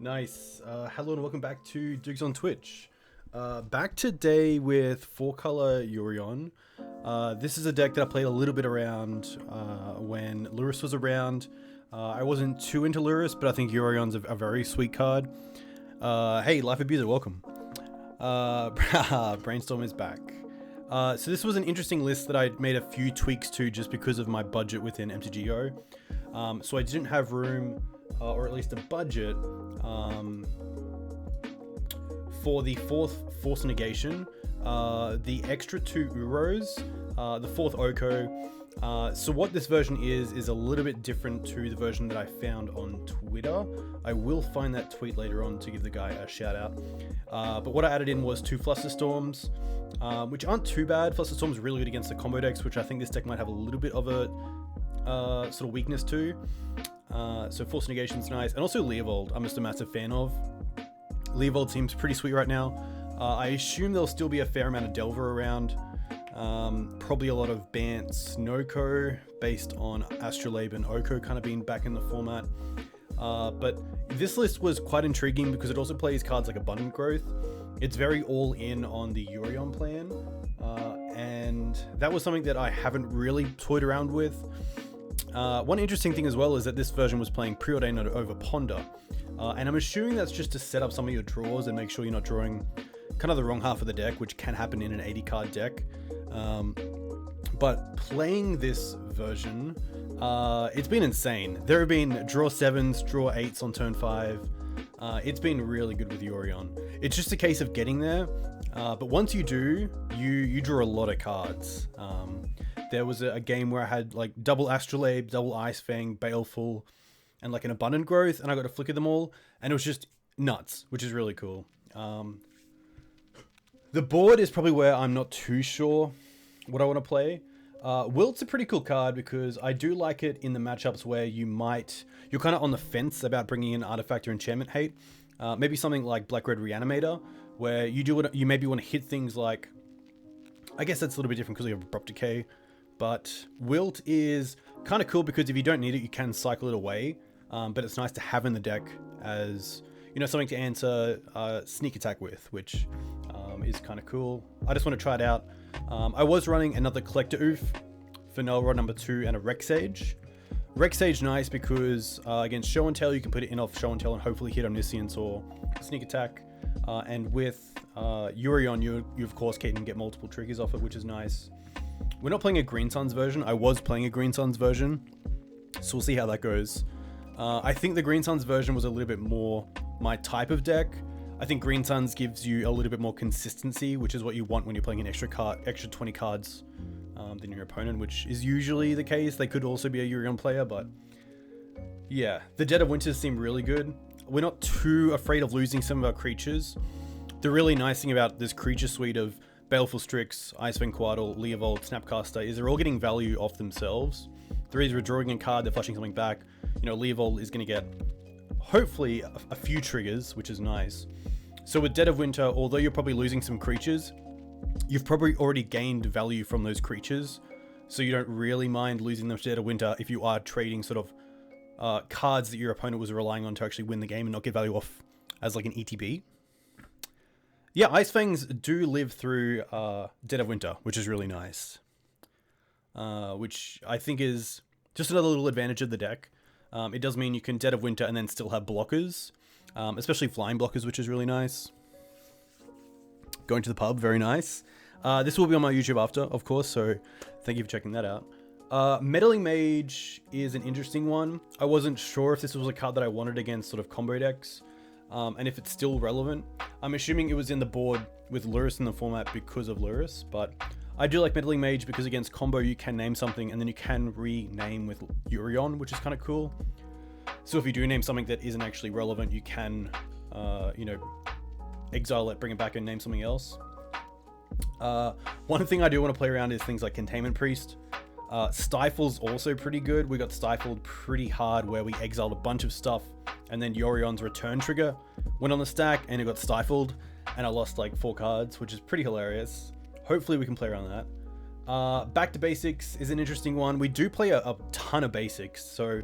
Nice. Hello and welcome back to Dukes on Twitch. Back today with 4-color Yorion. This is a deck that I played a little bit around when Lurrus was around. I wasn't too into Lurrus, but I think Yorion's a very sweet card. Hey, Life Abuser, welcome. Brainstorm is back. So this was an interesting list that I made a few tweaks to just because of my budget within MTGO. So I didn't have room, or at least a budget, for the 4th Force of Negation, the extra 2 Uros, the 4th Oko. So what this version is a little bit different to the version that I found on Twitter. I will find that tweet later on to give the guy a shout out. But what I added in was 2 Flusterstorms, which aren't too bad. Flusterstorm's really good against the combo decks, which I think this deck might have a little bit of a sort of weakness to. So Force of Negation's nice, and also Leovold I'm just a massive fan of. Leovold seems pretty sweet right now. I assume there'll still be a fair amount of Delver around. Probably a lot of Bance Noko based on Astrolabe and Oko kind of being back in the format. But this list was quite intriguing because it also plays cards like Abundant Growth. It's very all in on the Yorion plan. And that was something that I haven't really toyed around with. One interesting thing as well is that this version was playing Preordain over Ponder. And I'm assuming that's just to set up some of your draws and make sure you're not drawing kind of the wrong half of the deck, which can happen in an 80 card deck. But playing this version, it's been insane. There have been draw 7s, draw 8s on turn 5. It's been really good with Yorion. It's just a case of getting there. But once you do, you draw a lot of cards. There was a game where I had like double Astrolabe, double Ice-Fang, Baleful, and like an Abundant Growth, and I got to flicker them all, and it was just nuts, which is really cool. The board is probably where I'm not too sure what I want to play. Wilt's a pretty cool card because I do like it in the matchups where you're kind of on the fence about bringing in Artifact or Enchantment Hate. Maybe something like Black-Red Reanimator, where you maybe want to hit things like, I guess that's a little bit different because we have Abrupt Decay. But Wilt is kind of cool because if you don't need it, you can cycle it away. But it's nice to have in the deck as, something to answer sneak attack with, which is kind of cool. I just want to try it out. I was running another Collector Oof for Null Rod number 2 and a Rex Sage. Rex Sage nice because against Show and Tell, you can put it in off Show and Tell and hopefully hit Omniscience or sneak attack. And with Yorion, you of course can get multiple triggers off it, which is nice. We're not playing a Green Suns version. I was playing a Green Suns version, so we'll see how that goes. I think the Green Suns version was a little bit more my type of deck. I think Green Suns gives you a little bit more consistency, which is what you want when you're playing an extra 20 cards than your opponent, which is usually the case. They could also be a Yorion player, but yeah. The Dead of Winter seem really good. We're not too afraid of losing some of our creatures. The really nice thing about this creature suite of Baleful Strix, Ice-Fang Coatl, Leovold, Snapcaster is they're all getting value off themselves. They're either drawing a card, they're flashing something back. Leovold is going to get, hopefully, a few triggers, which is nice. So with Dead of Winter, although you're probably losing some creatures, you've probably already gained value from those creatures. So you don't really mind losing them to Dead of Winter if you are trading sort of cards that your opponent was relying on to actually win the game and not get value off as like an ETB. Yeah, Ice-Fangs do live through Dead of Winter, which is really nice. Which I think is just another little advantage of the deck. It does mean you can Dead of Winter and then still have blockers, especially flying blockers, which is really nice. Going to the pub, very nice. This will be on my YouTube after, of course, so thank you for checking that out. Meddling Mage is an interesting one. I wasn't sure if this was a card that I wanted against sort of combo decks. And if it's still relevant. I'm assuming it was in the board with Lurrus in the format because of Lurrus, but I do like Meddling Mage because against combo you can name something and then you can rename with Yorion, which is kind of cool. So if you do name something that isn't actually relevant, you can, exile it, bring it back and name something else. One thing I do want to play around is things like Containment Priest. Stifle's also pretty good. We got stifled pretty hard where we exiled a bunch of stuff and then Yorion's return trigger went on the stack and it got stifled and I lost like 4 cards, which is pretty hilarious. Hopefully we can play around that. Back to Basics is an interesting one. We do play a ton of basics, so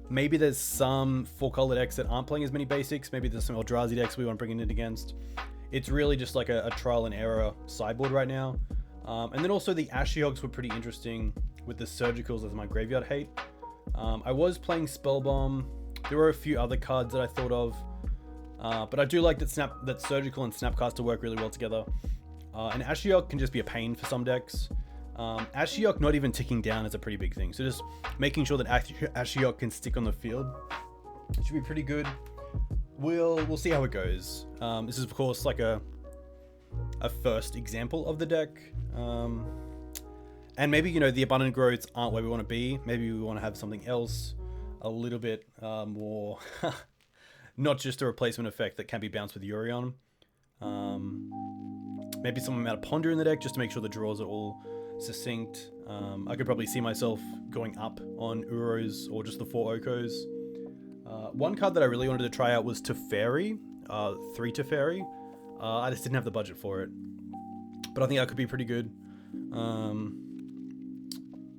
Maybe there's some 4-color decks that aren't playing as many basics. Maybe there's some Eldrazi decks we want to bring it against. It's really just like a trial and error sideboard right now. And then also the Ashiyogs were pretty interesting with the Surgicals as my graveyard hate. I was playing Spellbomb. There were a few other cards that I thought of. But I do like that Surgical and Snapcaster work really well together. And Ashiyok can just be a pain for some decks. Ashiyok not even ticking down is a pretty big thing. So just making sure that Ashiyok can stick on the field should be pretty good. We'll see how it goes. This is of course like a first example of the deck. And maybe, you know, the abundant growths aren't where we want to be. Maybe we want to have something else a little bit more, not just a replacement effect that can be bounced with Yorion. Maybe some amount of ponder in the deck just to make sure the draws are all succinct. I could probably see myself going up on Uros or just the 4 Okos. One card that I really wanted to try out was Teferi, 3 Teferi. I just didn't have the budget for it, but I think that could be pretty good.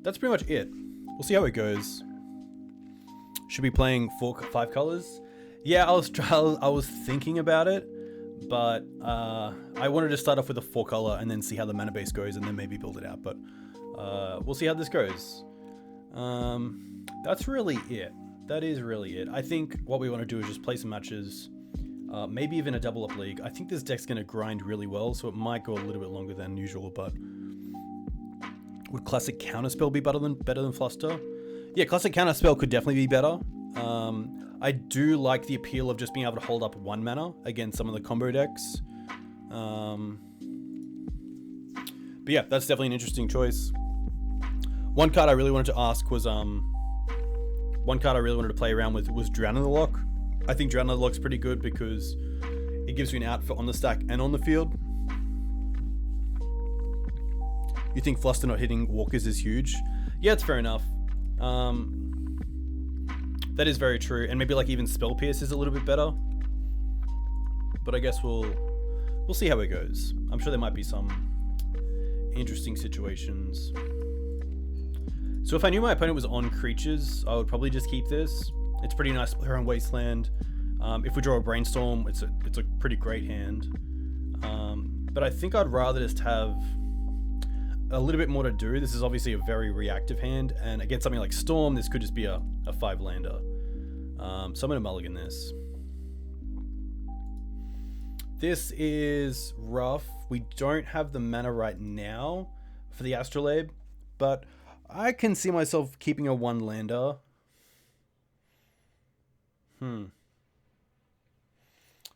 That's pretty much it. We'll see how it goes. Should be playing 5 colors. Yeah, I was thinking about it, but I wanted to start off with a 4-color and then see how the mana base goes and then maybe build it out. But we'll see how this goes. That's really it. That is really it. I think what we want to do is just play some matches. Maybe even a double up league. I think this deck's going to grind really well, so it might go a little bit longer than usual, but would Classic Counterspell be better than Fluster? Yeah, Classic Counterspell could definitely be better. I do like the appeal of just being able to hold up 1 mana against some of the combo decks. But yeah, that's definitely an interesting choice. One card I really wanted to ask was one card I really wanted to play around with was Drown in the Lock. I think Drown in the Lock's pretty good because it gives you an out for on the stack and on the field. You think Fluster not hitting walkers is huge? Yeah, it's fair enough. That is very true, and maybe like even Spell Pierce is a little bit better. But I guess we'll see how it goes. I'm sure there might be some interesting situations. So if I knew my opponent was on creatures, I would probably just keep this. It's pretty nice to play around Wasteland. If we draw a Brainstorm, it's a pretty great hand. But I think I'd rather just have a little bit more to do. This is obviously a very reactive hand, and against something like Storm, this could just be a 5-lander. So I'm going to mulligan this. This is rough. We don't have the mana right now for the Astrolabe, but I can see myself keeping a 1-lander.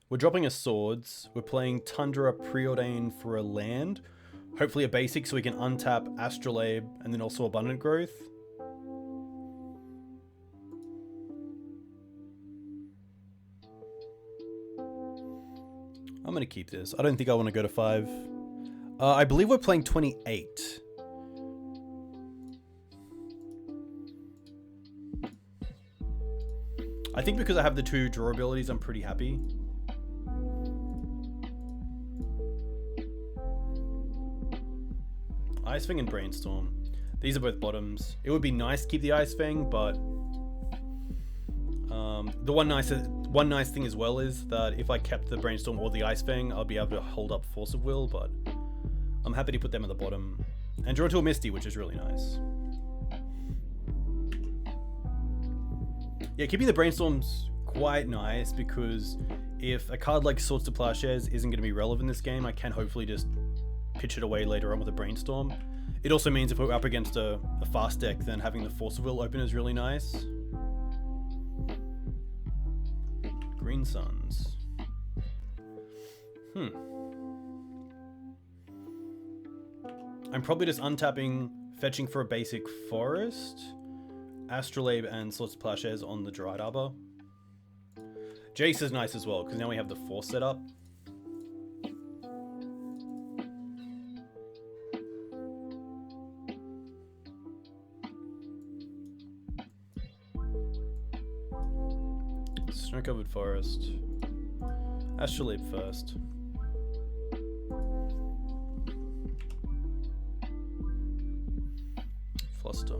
We're dropping a Swords. We're playing Tundra Preordain for a land. Hopefully a basic so we can untap Astrolabe and then also Abundant Growth. I'm going to keep this. I don't think I want to go to 5. I believe we're playing 28. I think because I have the 2 draw abilities, I'm pretty happy. Ice-Fang and Brainstorm. These are both bottoms. It would be nice to keep the Ice-Fang, but the one nice thing as well is that if I kept the Brainstorm or the Ice-Fang, I'll be able to hold up Force of Will, but I'm happy to put them at the bottom. And draw to a Misty, which is really nice. Yeah, keeping the Brainstorm's quite nice because if a card like Swords to Plowshares isn't going to be relevant in this game, I can hopefully just pitch it away later on with a Brainstorm. It also means if we're up against a fast deck, then having the Force of Will open is really nice. Green Suns. I'm probably just untapping, fetching for a basic forest, Astrolabe and Swords to Plowshares on the Dried Arbor. Jace is nice as well, because now we have the Force set up. Snow-covered forest. Astrolabe first. Fluster.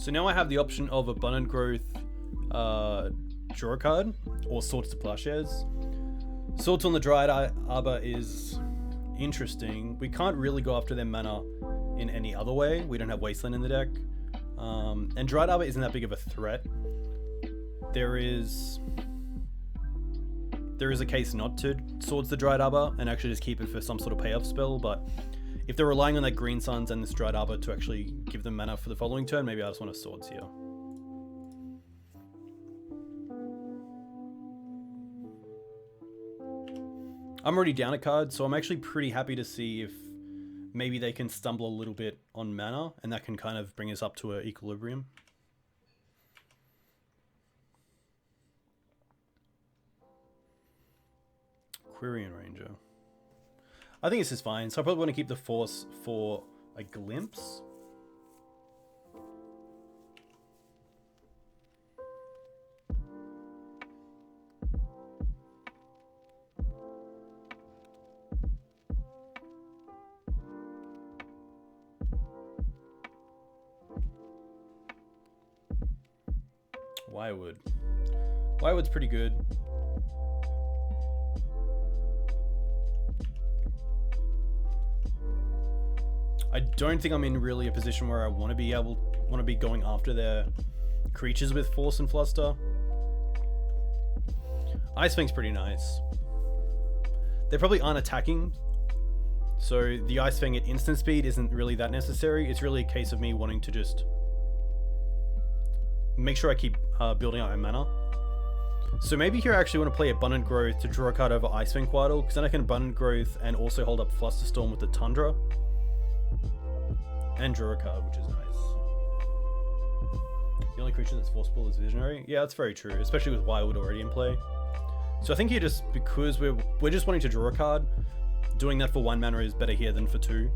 So now I have the option of Abundant Growth, draw a card, or Swords to Plowshares. Swords on the Dryad Arbor is interesting. We can't really go after their mana in any other way. We don't have Wasteland in the deck. And Dryad Arbor isn't that big of a threat. There is a case not to Swords the Dryad Arbor and actually just keep it for some sort of payoff spell, but if they're relying on that Green Suns and this Dryad Arbor to actually give them mana for the following turn, maybe I just want a Swords here. I'm already down a card, so I'm actually pretty happy to see if maybe they can stumble a little bit on mana, and that can kind of bring us up to an equilibrium. Quirion Ranger. I think this is fine, so I probably want to keep the Force for a glimpse. Wirewood. Wirewood's pretty good. I don't think I'm in really a position where I want to be going after their creatures with Force and Fluster. Ice-Fang's pretty nice. They probably aren't attacking, so the Ice-Fang at instant speed isn't really that necessary. It's really a case of me wanting to just make sure I keep building up my mana. So maybe here I actually want to play Abundant Growth to draw a card over Ice-Fang Coatl, because then I can Abundant Growth and also hold up Flusterstorm with the Tundra. And draw a card, which is nice. The only creature that's forceable is Visionary. Yeah, that's very true, especially with Wirewood already in play. So I think here, just because we're just wanting to draw a card, doing that for 1 mana is better here than for 2.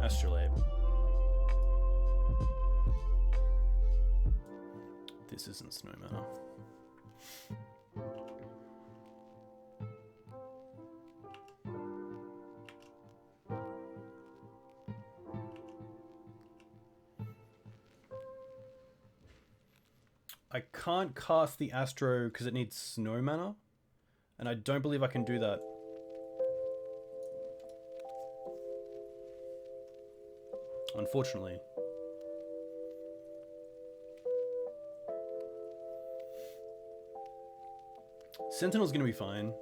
Astrolabe. This isn't snow mana. I can't cast the Astro because it needs snow mana, and I don't believe I can do that. Unfortunately. Sentinel's gonna be fine.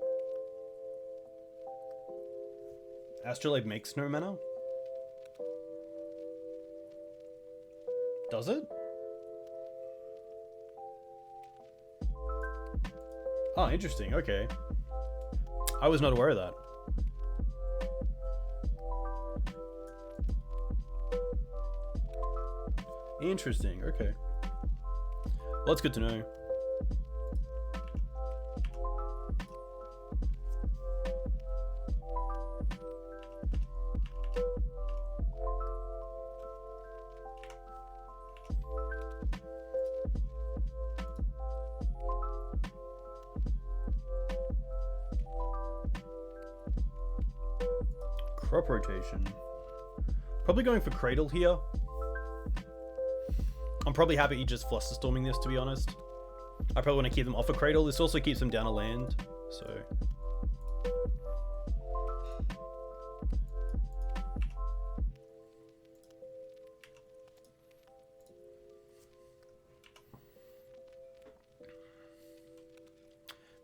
Astrolabe makes no mana? Does it? Oh, interesting. Okay. I was not aware of that. Interesting. Okay. Well, that's good to know. Crop rotation. Probably going for Cradle here. I'm probably happy just Flusterstorming this, to be honest. I probably want to keep them off a Cradle. This also keeps them down a land, so...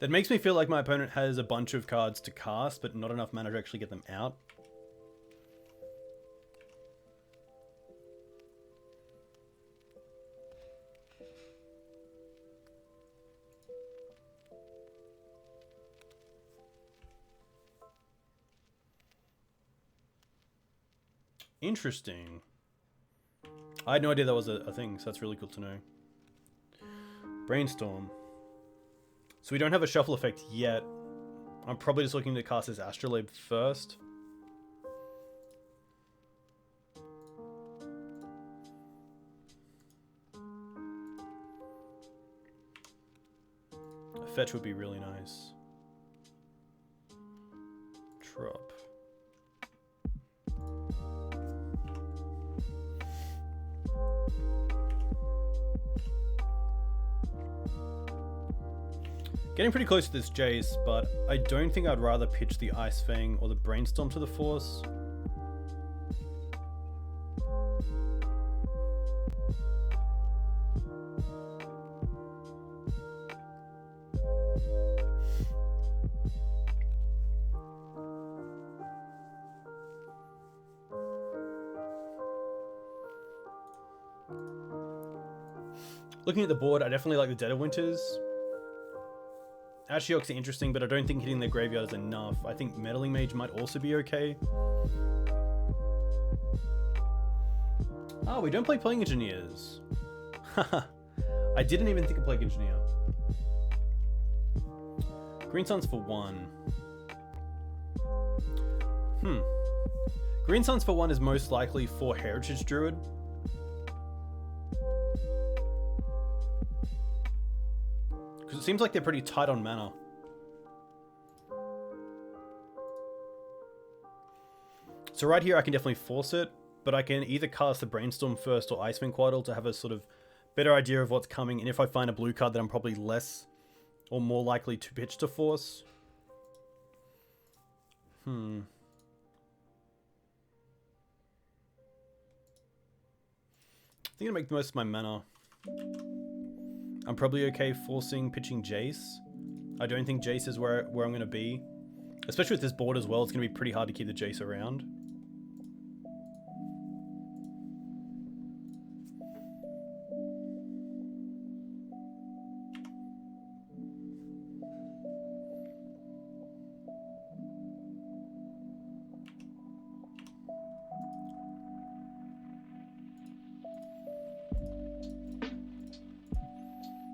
That makes me feel like my opponent has a bunch of cards to cast, but not enough mana to actually get them out. Interesting. I had no idea that was a thing, so that's really cool to know. Brainstorm. So we don't have a shuffle effect yet. I'm probably just looking to cast this Astrolabe first. A fetch would be really nice. Drop. Getting pretty close to this Jace, but I don't think I'd rather pitch the Ice-Fang or the Brainstorm to the Force. Looking at the board, I definitely like the Dead of Winters. Ashiok's interesting, but I don't think hitting their graveyard is enough. I think Meddling Mage might also be okay. Oh, we don't play Playing Engineers. Haha. I didn't even think of Playing Engineer. Green Suns for 1. Green Suns for 1 is most likely for Heritage Druid. Because it seems like they're pretty tight on mana. So right here I can definitely force it, but I can either cast the Brainstorm first or Ice-Fang Coatl to have a sort of better idea of what's coming, and if I find a blue card that I'm probably less or more likely to pitch to force. I'm gonna make the most of my mana. I'm probably okay forcing pitching Jace. I don't think Jace is where I'm going to be. Especially with this board as well, it's going to be pretty hard to keep the Jace around.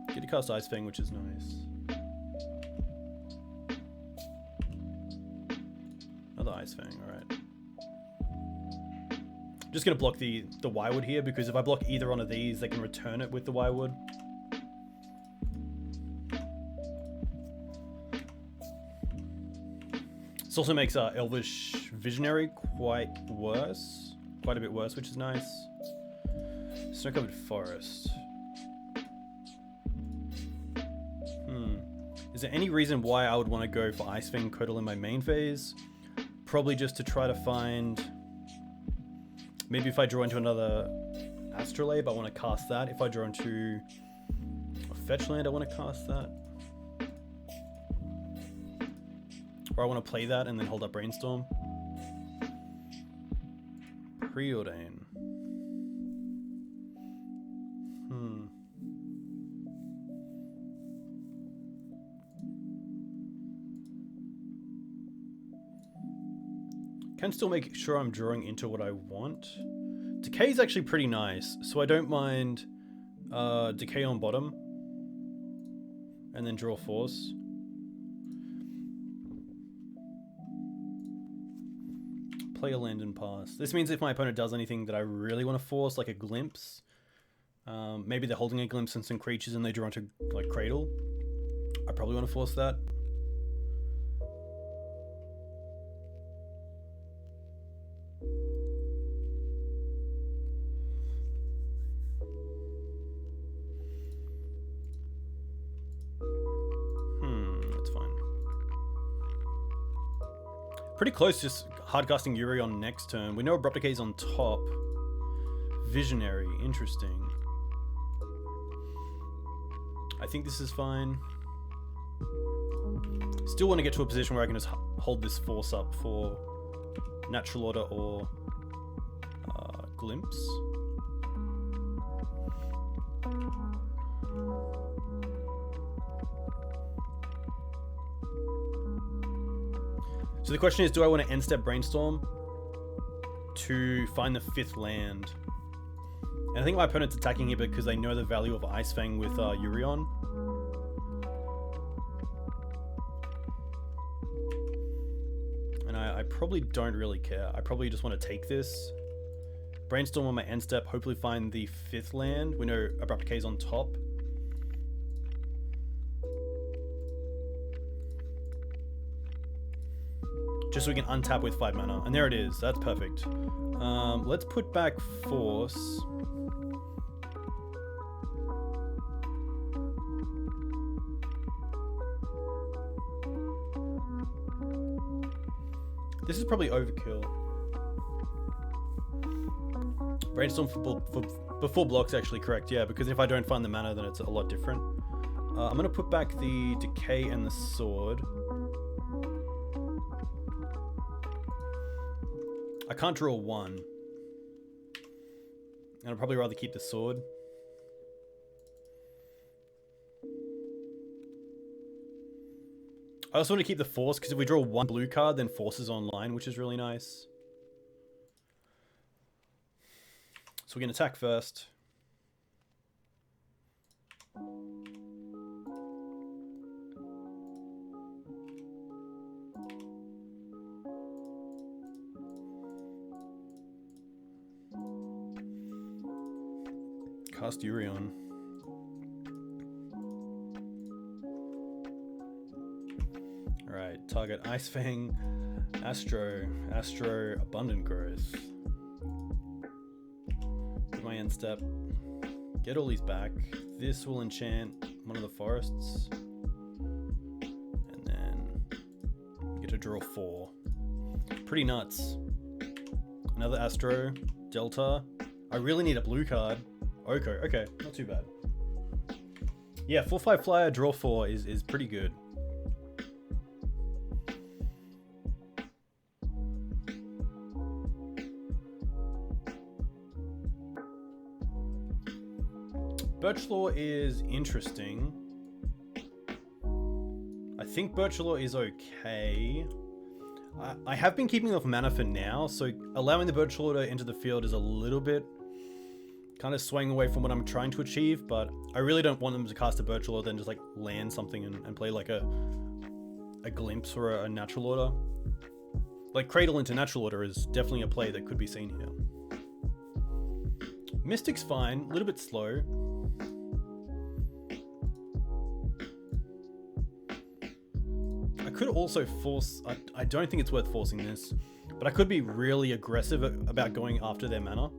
Get to cast Ice-Fang, which is nice. Another Ice-Fang, alright. Just gonna block the Wirewood here, because if I block either one of these, they can return it with the Wirewood. This also makes Elvish Visionary quite a bit worse, which is nice. Snow-covered forest. Is there any reason why I would want to go for Ice-Fang Coatl in my main phase? Probably just to try to find... Maybe if I draw into another Astrolabe, I want to cast that. If I draw into a fetch land, I want to cast that. Or I want to play that and then hold up Brainstorm. Preordain. Can still make sure I'm drawing into what I want. Decay is actually pretty nice, so I don't mind Decay on bottom. And then draw Force. Play a land and pass. This means if my opponent does anything that I really want to force, like a Glimpse, maybe they're holding a Glimpse and some creatures and they draw into like Cradle, I probably want to force that. Pretty close, just hardcasting Yorion next turn. We know Abrupt Decay is on top. Visionary, interesting. I think this is fine. Still want to get to a position where I can just hold this Force up for Natural Order or Glimpse. So the question is, do I want to end step Brainstorm to find the 5th land? And I think my opponent's attacking here because they know the value of Ice-Fang with Yorion. And I probably don't really care. I probably just want to take this. Brainstorm on my end step, hopefully find the 5th land. We know Abrupt Decay is on top. Just so we can untap with 5 mana. And there it is. That's perfect. Let's put back Force. This is probably overkill. Brainstorm for before block's actually correct, yeah, because if I don't find the mana, then it's a lot different. I'm going to put back the Decay and the Sword. I can't draw one. And I'd probably rather keep the Sword. I also want to keep the Force, because if we draw one blue card, then Force is online, which is really nice. So we can attack first. Cast Yorion. Alright, target Ice-Fang, Astro, Abundant Growth. Put my end step. Get all these back. This will enchant one of the forests. And then we get to draw 4. Pretty nuts. Another Astro, Delta. I really need a blue card. Oko, okay, not too bad. Yeah, 4/5 flyer, draw 4 is pretty good. Birchlaw is interesting. I think Birchlaw is okay. I have been keeping off mana for now, so allowing the Birchlaw to enter the field is a little bit kind of swaying away from what I'm trying to achieve, but I really don't want them to cast a Birchlaw then just like land something and play like a Glimpse or a Natural Order. Like Cradle into Natural Order is definitely a play that could be seen here. Mystic's fine, a little bit slow. I could also force, I don't think it's worth forcing this, but I could be really aggressive about going after their mana.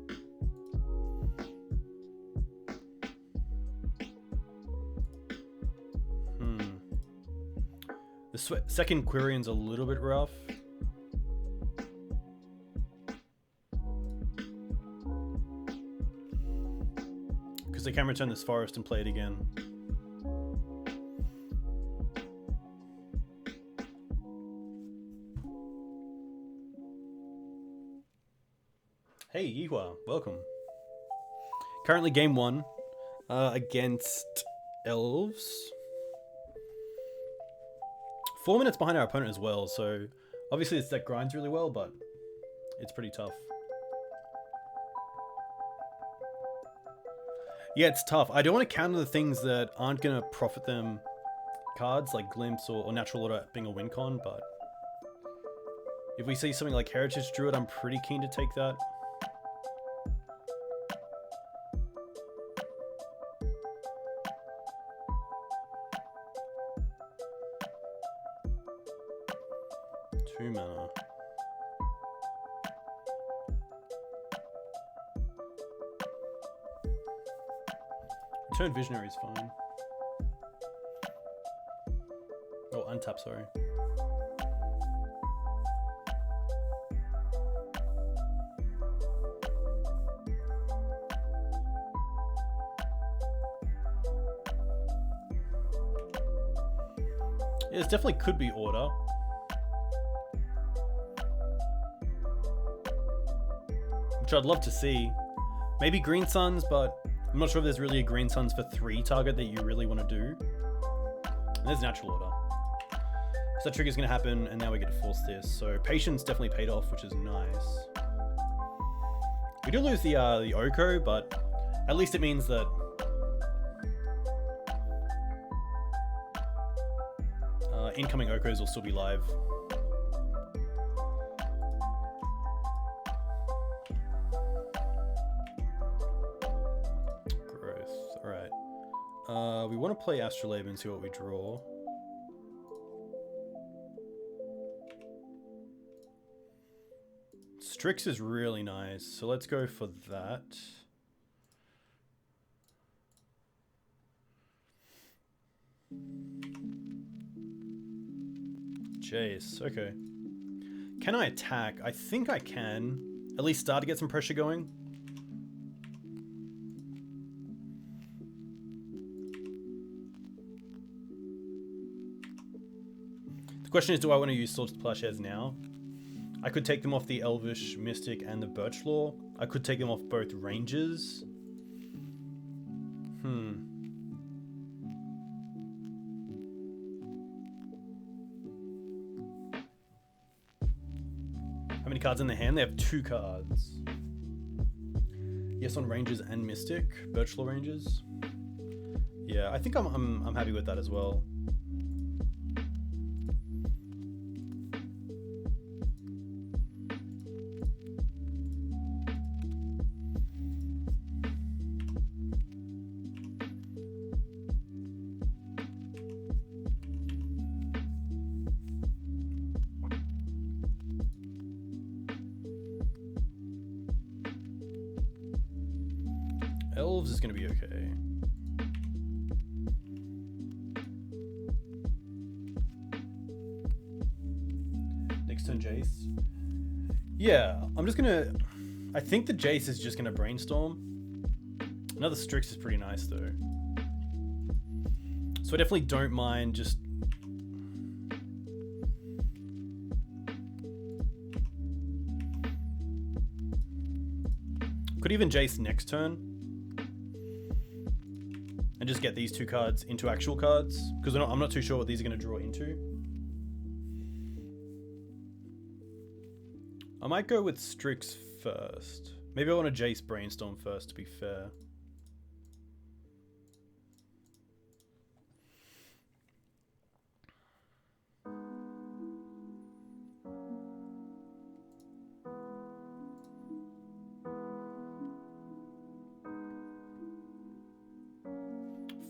The second Quirion's a little bit rough. Because they can return this forest and play it again. Hey, Yihua, welcome. Currently game 1 against Elves. 4 minutes behind our opponent as well, so obviously this deck grinds really well, but it's pretty tough. Yeah, it's tough. I don't want to counter the things that aren't going to profit them cards, like Glimpse or Natural Order being a win con, but if we see something like Heritage Druid, I'm pretty keen to take that. Two mana. Return Visionary is fine. Oh, untap, sorry. Yeah, this definitely could be Order. Which I'd love to see. Maybe Green Suns, but I'm not sure if there's really a Green Suns for 3 target that you really want to do. And there's Natural Order. So that trigger's going to happen, and now we get to force this. So Patience definitely paid off, which is nice. We do lose the Oko, but at least it means that incoming Okos will still be live. We want to play Astrolabe and see what we draw. Strix is really nice, so let's go for that. Jace, okay. Can I attack? I think I can. At least start to get some pressure going. The question is, do I want to use Swords to Plowshares now? I could take them off the Elvish, Mystic, and the Birchlaw. I could take them off both ranges. How many cards in their hand? They have 2 cards. Yes, on ranges and Mystic. Birchlaw ranges. Yeah, I think I'm happy with that as well. Elves is going to be okay. Next turn, Jace. Yeah, I'm just going to... I think the Jace is just going to Brainstorm. Another Strix is pretty nice, though. So I definitely don't mind just... Could even Jace next turn. And just get these 2 cards into actual cards. Because I'm not too sure what these are going to draw into. I might go with Strix first. Maybe I want to Jace Brainstorm first, to be fair.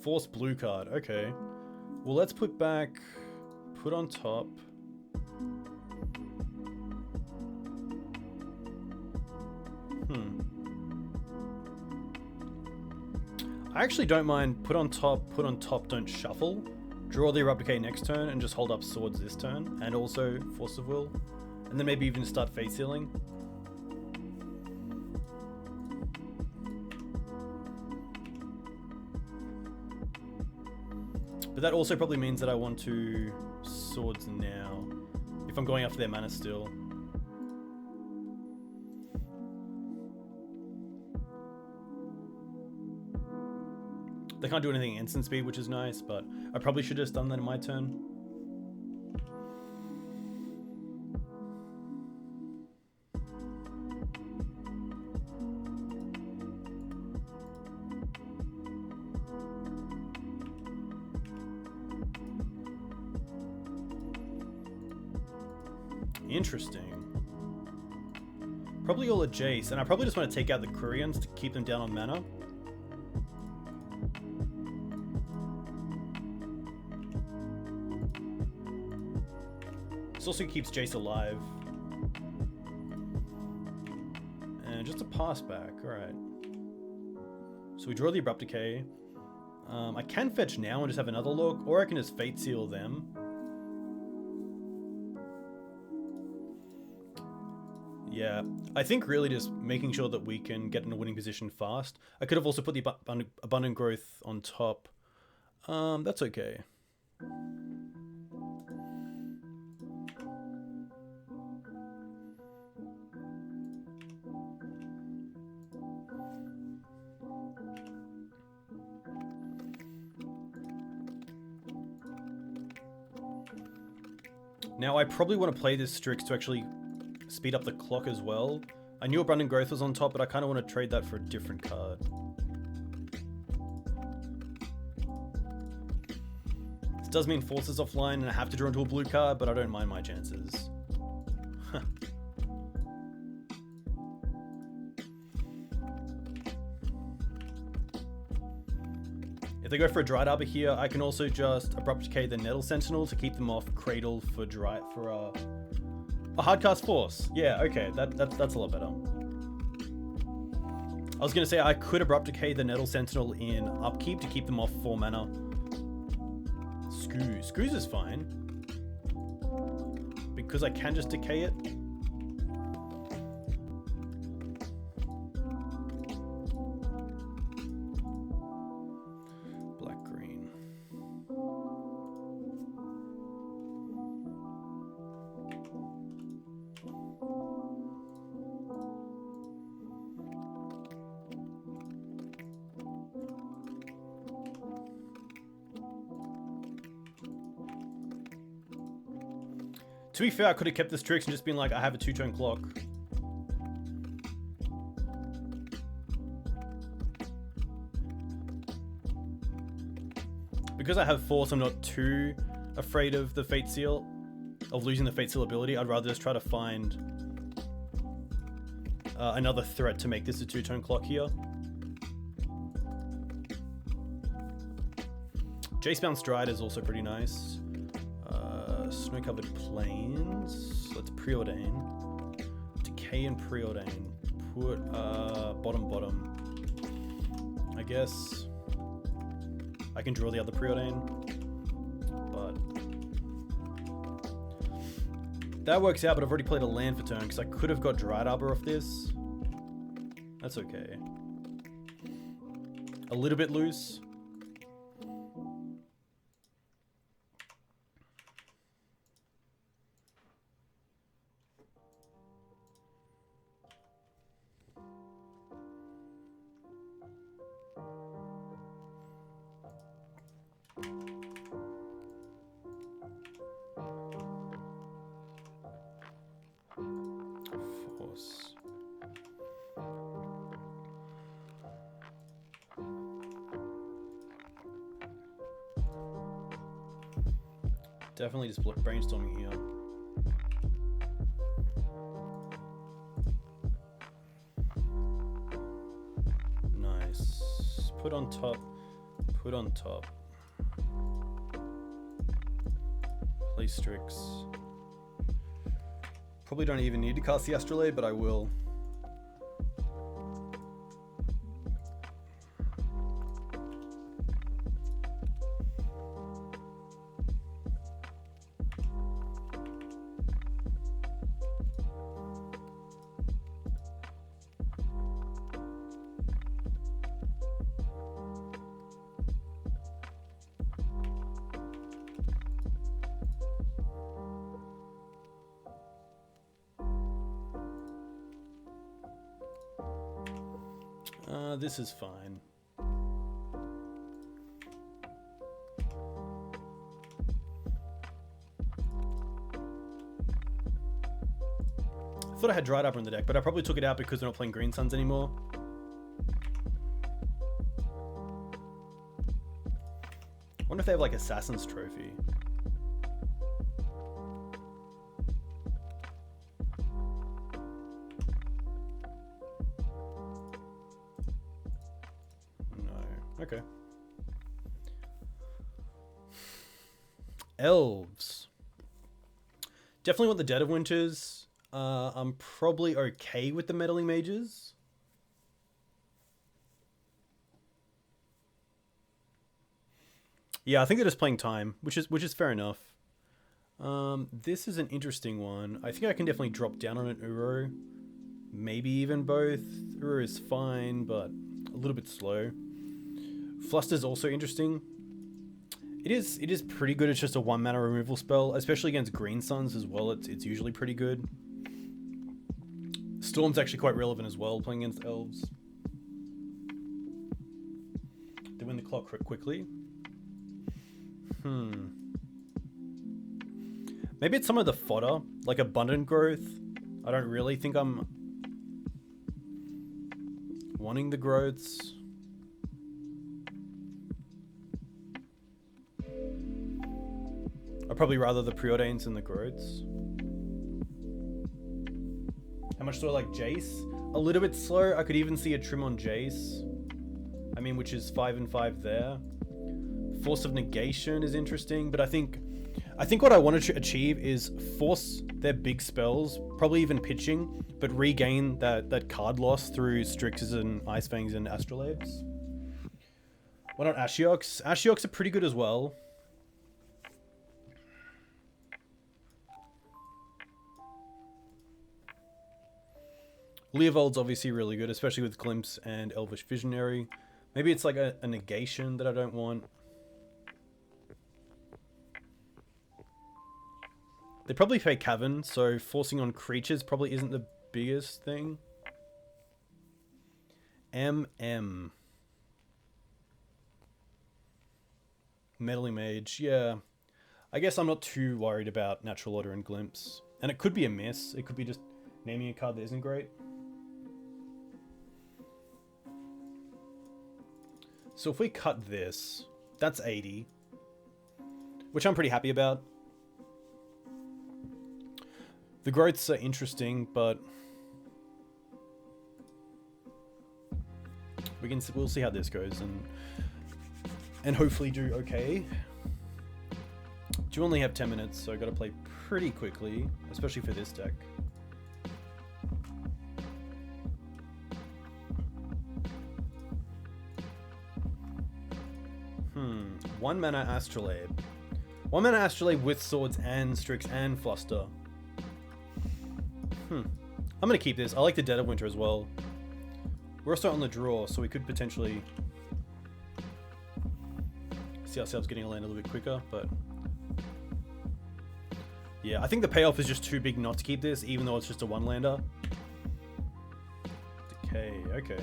Force blue card, okay. Well, let's put back, put on top. I actually don't mind put on top, don't shuffle. Draw the Abrupt Decay next turn and just hold up Swords this turn. And also Force of Will. And then maybe even start face sealing. But that also probably means that I want to Swords now, if I'm going after their mana still. They can't do anything instant speed, which is nice, but I probably should have just done that in my turn. Interesting. Probably all a Jace, and I probably just want to take out the Quirions to keep them down on mana. This also keeps Jace alive. And just a pass back, alright. So we draw the Abrupt Decay. I can fetch now and just have another look, or I can just Fate Seal them. Yeah, I think really just making sure that we can get in a winning position fast. I could have also put the Abundant Growth on top. That's okay. Now I probably want to play this Strix to actually speed up the clock as well. I knew Abundant Growth was on top, but I kind of want to trade that for a different card. This does mean Force is offline and I have to draw into a blue card, but I don't mind my chances. If they go for a Dried Arbor here, I can also just Abrupt Decay the Nettle Sentinel to keep them off Cradle for a hardcast Force. Yeah, okay, that's a lot better. I was gonna say I could Abrupt Decay the Nettle Sentinel in Upkeep to keep them off 4 mana. Screws is fine. Because I can just decay it. To be fair, I could have kept this Strix and just been like, I have a 2-turn clock. Because I have Force, I'm not too afraid of the Fate Seal, of losing the Fate Seal ability. I'd rather just try to find another threat to make this a 2-turn clock here. Jace-bound Stride is also pretty nice. Snow-covered Plains. Let's Preordain. Decay and Preordain. Put bottom. I guess I can draw the other Preordain, but that works out. But I've already played a land for turn because I could have got Dried Arbor off this. That's okay. A little bit loose. Definitely just brainstorming here. Nice. Put on top. Put on top. Play Strix. Probably don't even need to cast the Astrolabe, but I will. This is fine. I thought I had Dried Arbor in the deck, but I probably took it out because they're not playing Green Suns anymore. I wonder if they have like Assassin's Trophy. Okay. Elves. Definitely want the Dead of Winters. I'm probably okay with the Meddling Mages. Yeah, I think they're just playing time, which is fair enough. This is an interesting one. I think I can definitely drop down on an Uro. Maybe even both. Uro is fine, but a little bit slow. Fluster's also interesting. It is pretty good. It's just a 1-mana removal spell, especially against Green Suns as well. It's usually pretty good. Storm's actually quite relevant as well, playing against Elves. They win the clock quickly. Maybe it's some of the fodder, like Abundant Growth. I don't really think I'm wanting the growths. I'd probably rather the Preordains than the growths. How much do I like Jace? A little bit slow. I could even see a trim on Jace. I mean, which is 5 and 5 there. Force of Negation is interesting, but I think what I want to achieve is force their big spells, probably even pitching, but regain that card loss through Strixes and Ice-Fangs and Astrolabes. Why not Ashioks? Ashioks are pretty good as well. Leovold's obviously really good, especially with Glimpse and Elvish Visionary. Maybe it's like a negation that I don't want. They probably play Cavern, so forcing on creatures probably isn't the biggest thing. MM. Meddling Mage, yeah. I guess I'm not too worried about Natural Order and Glimpse. And it could be a miss. It could be just naming a card that isn't great. So if we cut this, that's 80. Which I'm pretty happy about. The growths are interesting, but we'll see how this goes and hopefully do okay. Do only have 10 minutes, so I gotta play pretty quickly, especially for this deck. One mana Astrolabe. One mana Astrolabe with Swords and Strix and Fluster. I'm gonna keep this. I like the Dead of Winter as well. We're also on the draw, so we could potentially see ourselves getting a land a little bit quicker, but yeah, I think the payoff is just too big not to keep this, even though it's just a one-lander. Decay, okay.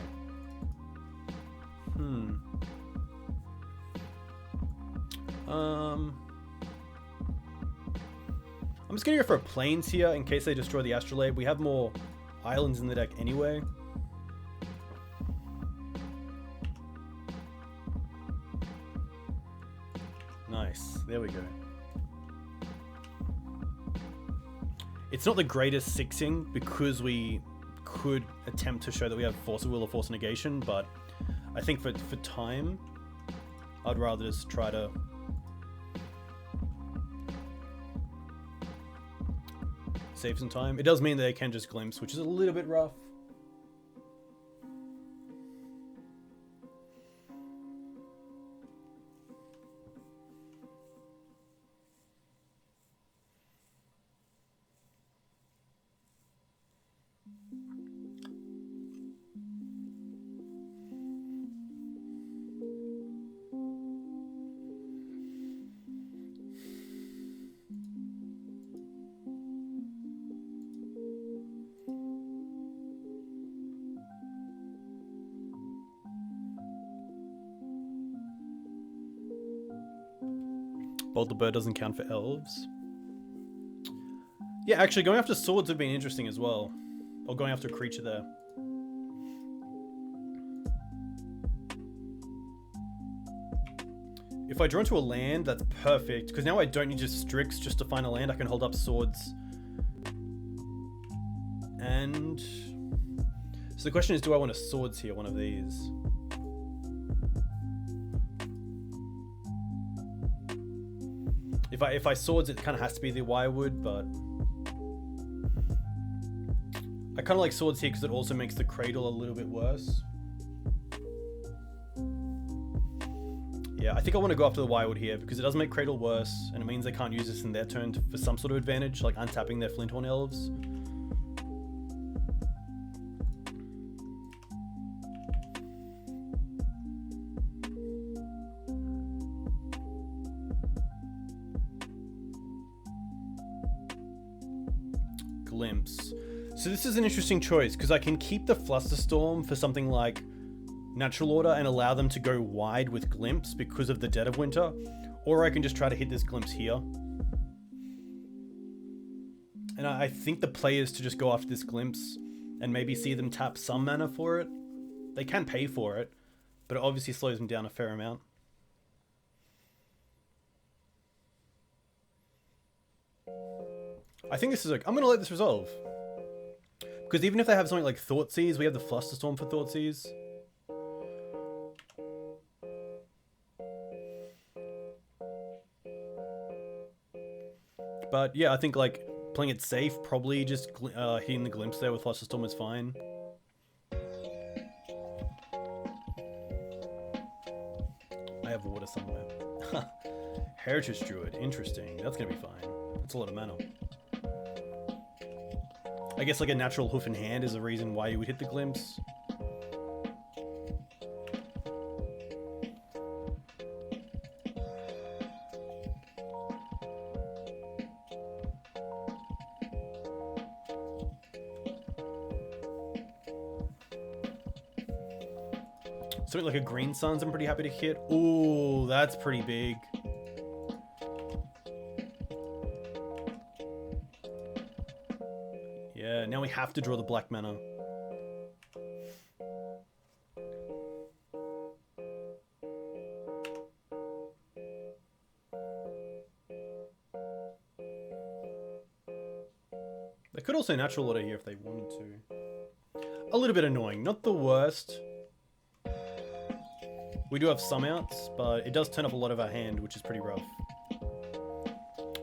I'm just gonna go for a Plains here in case they destroy the Astrolabe. We have more islands in the deck anyway. Nice, there we go. It's not the greatest sixing because we could attempt to show that we have Force of Will or Force of Negation, but I think for time, I'd rather just try to save some time. It does mean that they can just Glimpse, which is a little bit rough. Bolt the Bird doesn't count for Elves. Yeah, actually, going after Swords would have been interesting as well. Or going after a creature there. If I draw into a land, that's perfect. Because now I don't need just Strix just to find a land. I can hold up Swords. And so the question is, do I want a Swords here? One of these. If I Swords, it kind of has to be the Wirewood, but I kind of like Swords here because it also makes the Cradle a little bit worse. Yeah, I think I want to go after the Wirewood here because it does make Cradle worse, and it means they can't use this in their turn for some sort of advantage, like untapping their Flinthorn Elves. Glimpse. So this is an interesting choice because I can keep the Flusterstorm for something like Natural Order and allow them to go wide with Glimpse because of the Dead of Winter, or I can just try to hit this Glimpse here. And I think the play is to just go after this Glimpse and maybe see them tap some mana for it. They can pay for it, but it obviously slows them down a fair amount. I think this is I'm gonna let this resolve. Because even if they have something like Thoughtseize, we have the Flusterstorm for Thoughtseize. But yeah, I think like playing it safe, probably just hitting the Glimpse there with Flusterstorm is fine. I have water somewhere. Heritage Druid, interesting. That's gonna be fine. That's a lot of mana. I guess like a natural Hoof in Hand is a reason why you would hit the Glimpse. Something like a Green Suns I'm pretty happy to hit. Ooh, that's pretty big. Yeah, now we have to draw the black mana. They could also natural order here if they wanted to. A little bit annoying, not the worst. We do have some outs, but it does turn up a lot of our hand, which is pretty rough.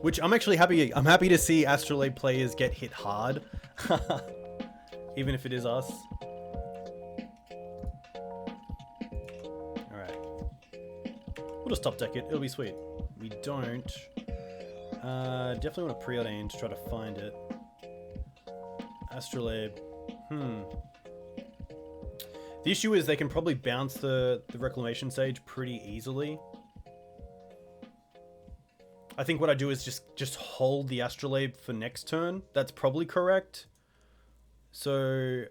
Which I'm actually happy. I'm happy to see Astrolabe players get hit hard, even if it is us. All right, we'll just top deck it. It'll be sweet. We don't. Definitely want to Preordain to try to find it. Astrolabe. The issue is they can probably bounce the Reclamation Sage pretty easily. I think what I do is just hold the Astrolabe for next turn. That's probably correct. So,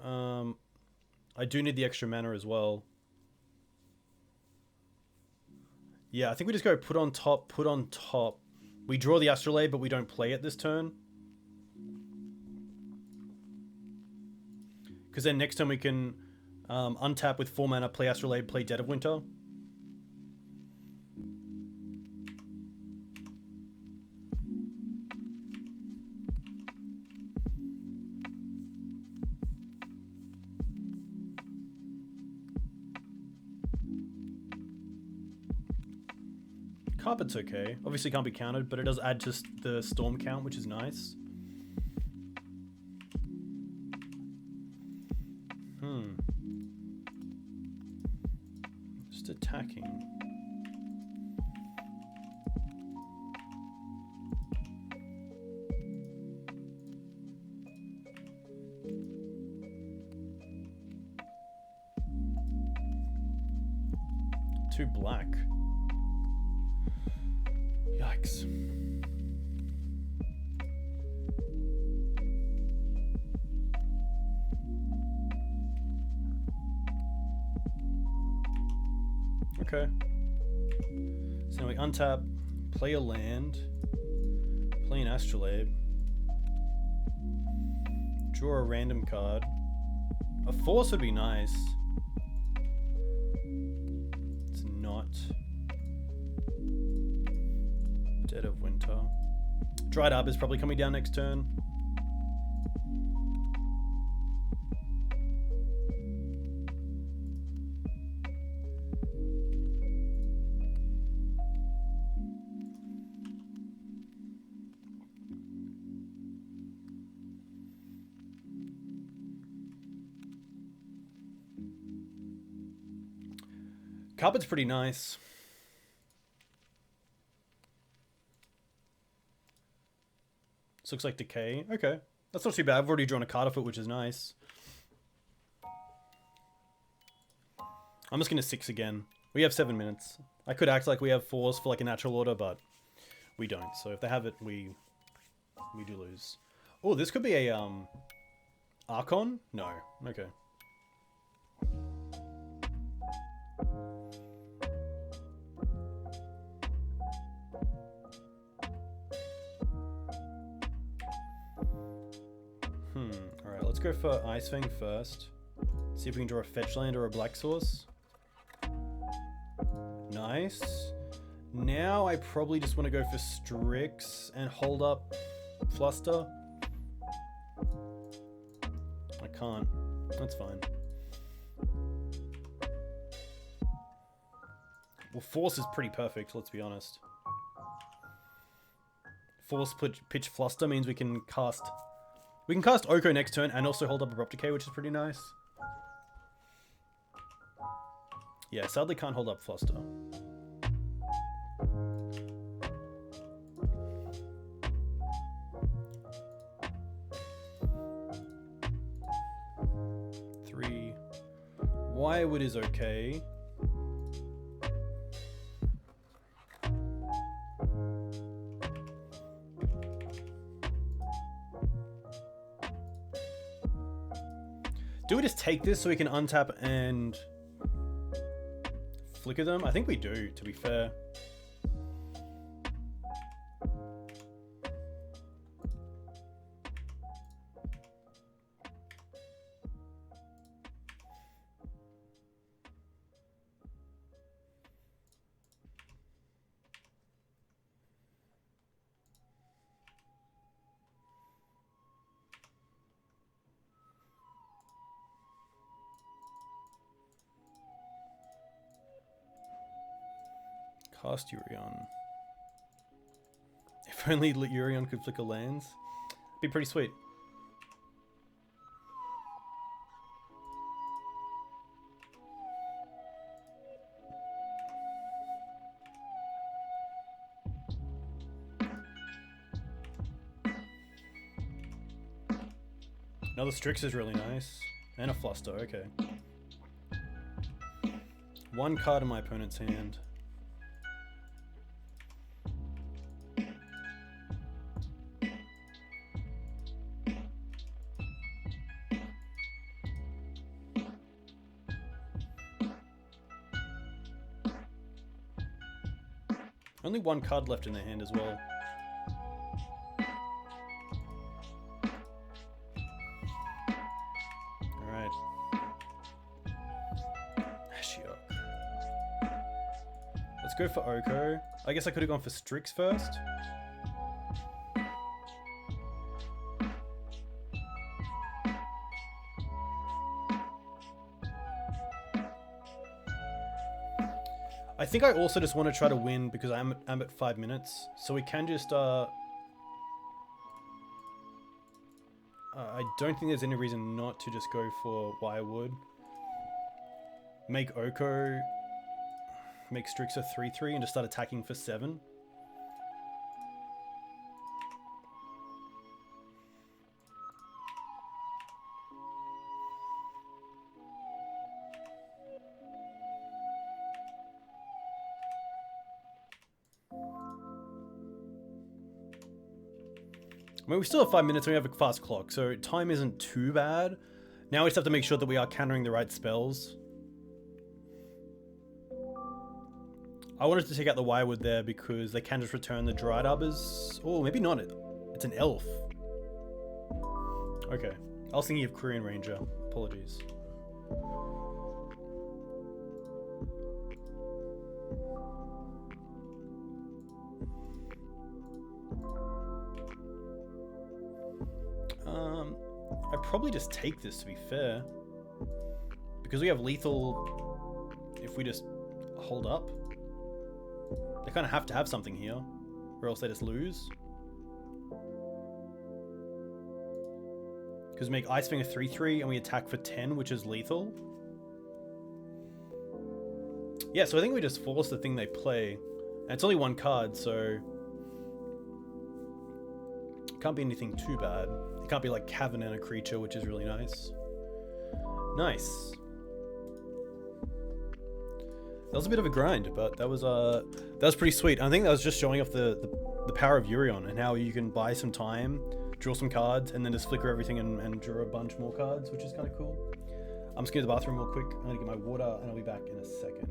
I do need the extra mana as well. Yeah, I think we just go put on top, put on top. We draw the Astrolabe, but we don't play it this turn. Because then next turn we can untap with 4 mana, play Astrolabe, play Dead of Winter. Carpet's okay. Obviously can't be countered, but it does add to the storm count, which is nice. Just attacking. Too black. Yikes. Okay. So now we untap, play a land, play an Astrolabe, draw a random card. A Force would be nice. It's not. Dead of Winter. Dried Up is probably coming down next turn. Carpet's pretty nice. This looks like Decay. Okay. That's not too bad. I've already drawn a card off it, which is nice. I'm just going to 6 again. We have 7 minutes. I could act like we have Force for like a natural order, but we don't. So if they have it, we do lose. Oh, this could be a Archon? No. Okay. Alright, let's go for Ice-Fang first. See if we can draw a fetch land or a black source. Nice. Now I probably just want to go for Strix and hold up Fluster. I can't. That's fine. Well, Force is pretty perfect, let's be honest. Force pitch Fluster means we can cast Oko next turn and also hold up Abrupt Decay, which is pretty nice. Yeah, sadly can't hold up Fluster. Three. Wirewood is okay. Do we just take this so we can untap and flicker them? I think we do, to be fair. Cast Yorion. If only Yorion could flicker lands. Be pretty sweet. Another Strix is really nice. And a Fluster, okay. One card in my opponent's hand. Only one card left in their hand as well. Alright. Let's go for Oko. I guess I could have gone for Strix first. I think I also just want to try to win because I'm at 5 minutes, so we can just I don't think there's any reason not to just go for Wirewood. Make Oko, make Strix a 3/3 and just start attacking for 7. I mean, we still have 5 minutes and we have a fast clock, so time isn't too bad. Now we just have to make sure that we are countering the right spells. I wanted to take out the Wirewood there because they can just return the Dried Arbors. Oh, maybe not. It's an elf. Okay. I was thinking of Korean Ranger. Apologies. I'd probably just take this, to be fair. Because we have lethal if we just hold up. They kind of have to have something here, or else they just lose. Because we make Ice-Fang a 3/3 and we attack for 10, which is lethal. Yeah, so I think we just force the thing they play. And it's only one card, so it can't be anything too bad. It can't be like Cavern and a creature, which is really nice. Nice. That was a bit of a grind, but that was pretty sweet. I think that was just showing off the power of Yorion and how you can buy some time, draw some cards, and then just flicker everything and draw a bunch more cards, which is kind of cool. I'm just going to the bathroom real quick. I'm going to get my water, and I'll be back in a second.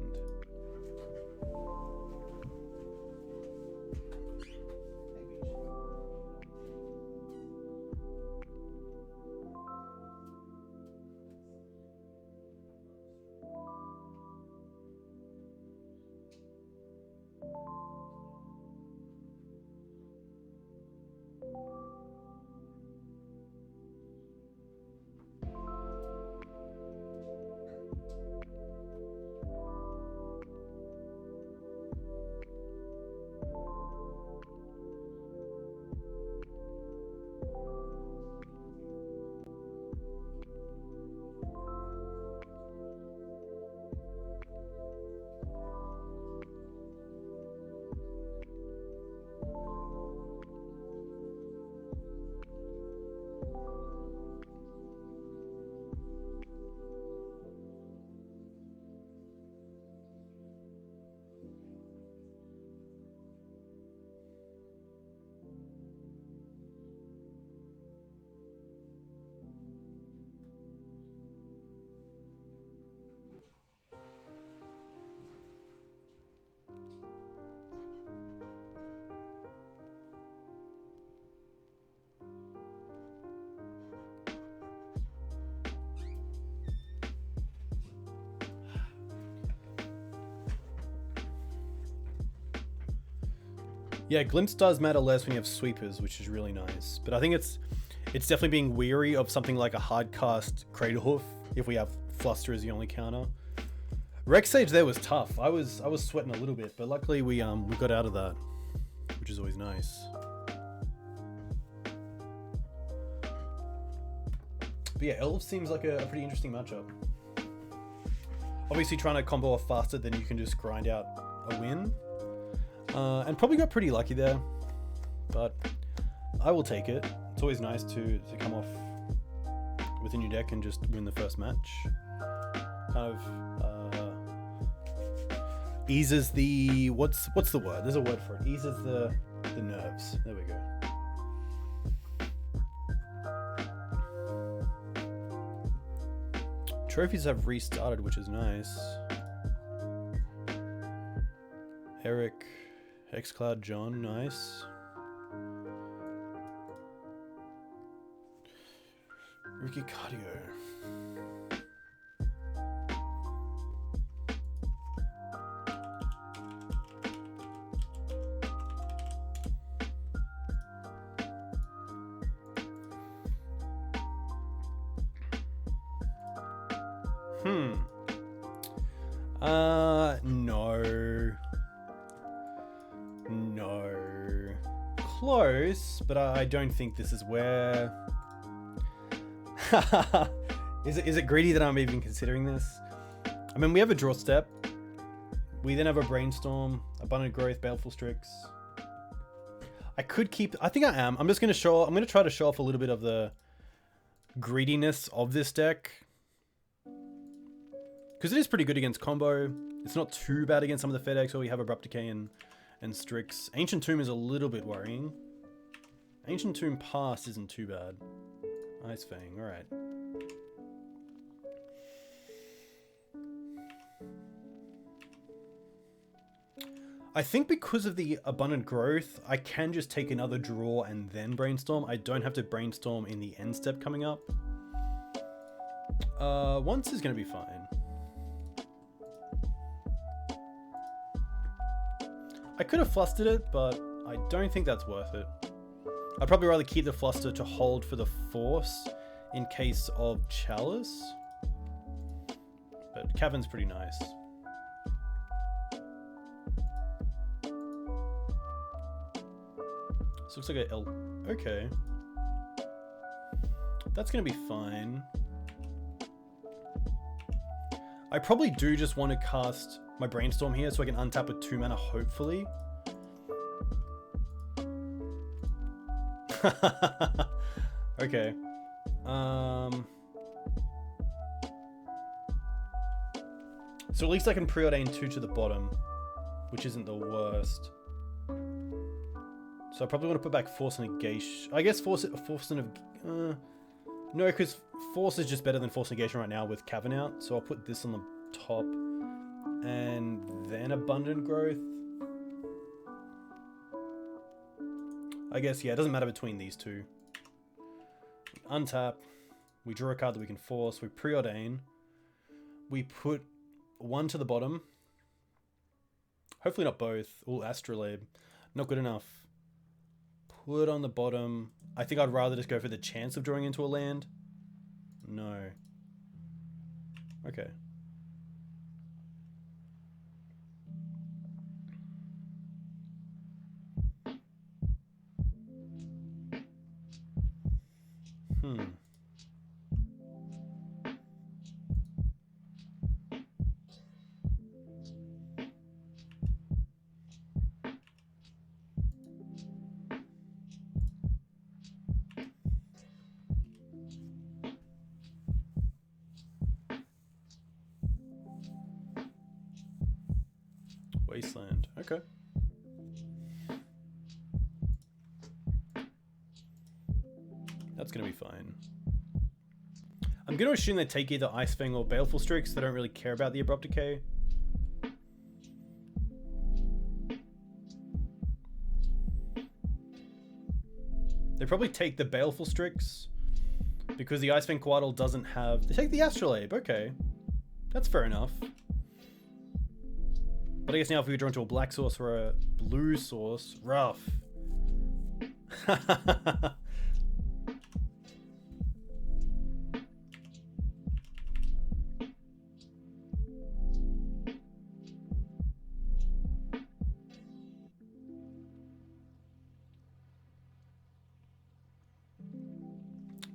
Yeah, Glimpse does matter less when you have sweepers, which is really nice. But I think it's definitely being weary of something like a hard cast Cradlehoof if we have Fluster as the only counter. Rex Sage there was tough. I was sweating a little bit, but luckily we got out of that, which is always nice. But yeah, Elves seems like a pretty interesting matchup. Obviously trying to combo off faster than you can just grind out a win. And probably got pretty lucky there, but I will take it. It's always nice to come off with a new deck and just win the first match. Kind of eases the what's the word? There's a word for it. Eases the nerves. There we go. Trophies have restarted, which is nice. Eric, xCloud John, nice. Ricky Cardio. No. Close, but I don't think this is where... Is it greedy that I'm even considering this? I mean, we have a draw step. We then have a Brainstorm, Abundant Growth, Baleful Strix. I could keep... I think I am. I'm just going to show... I'm going to try to show off a little bit of the greediness of this deck. Because it is pretty good against combo. It's not too bad against some of the fair decks where we have Abrupt Decay and Strix. Ancient Tomb is a little bit worrying. Ancient Tomb Pass isn't too bad. Ice-Fang, alright. I think because of the Abundant Growth, I can just take another draw and then Brainstorm. I don't have to Brainstorm in the end step coming up. Once is going to be fine. I could have flustered it, but I don't think that's worth it. I'd probably rather keep the Fluster to hold for the Force in case of Chalice. But Cavern's pretty nice. This looks like a L. Okay. That's gonna be fine. I probably do just want to cast my Brainstorm here so I can untap with 2 mana, hopefully. Okay. So at least I can Preordain 2 to the bottom, which isn't the worst. So I probably want to put back Force of Negation. I guess Force of... no, because Force is just better than Force of Negation right now with Cavern out. So I'll put this on the top. And then Abundant Growth. I guess, yeah, it doesn't matter between these two. Untap. We draw a card that we can force. We Preordain. We put 1 to the bottom. Hopefully not both. Ooh, Astrolabe. Not good enough. Put on the bottom. I think I'd rather just go for the chance of drawing into a land. No. Okay. Wasteland. Okay. That's going to be fine. I'm going to assume they take either Ice-Fang or Baleful Strix. They don't really care about the Abrupt Decay. They probably take the Baleful Strix because the Ice-Fang Coatl doesn't have... They take the Astrolabe. Okay. That's fair enough. But I guess now if we draw into a black source or a blue source, rough.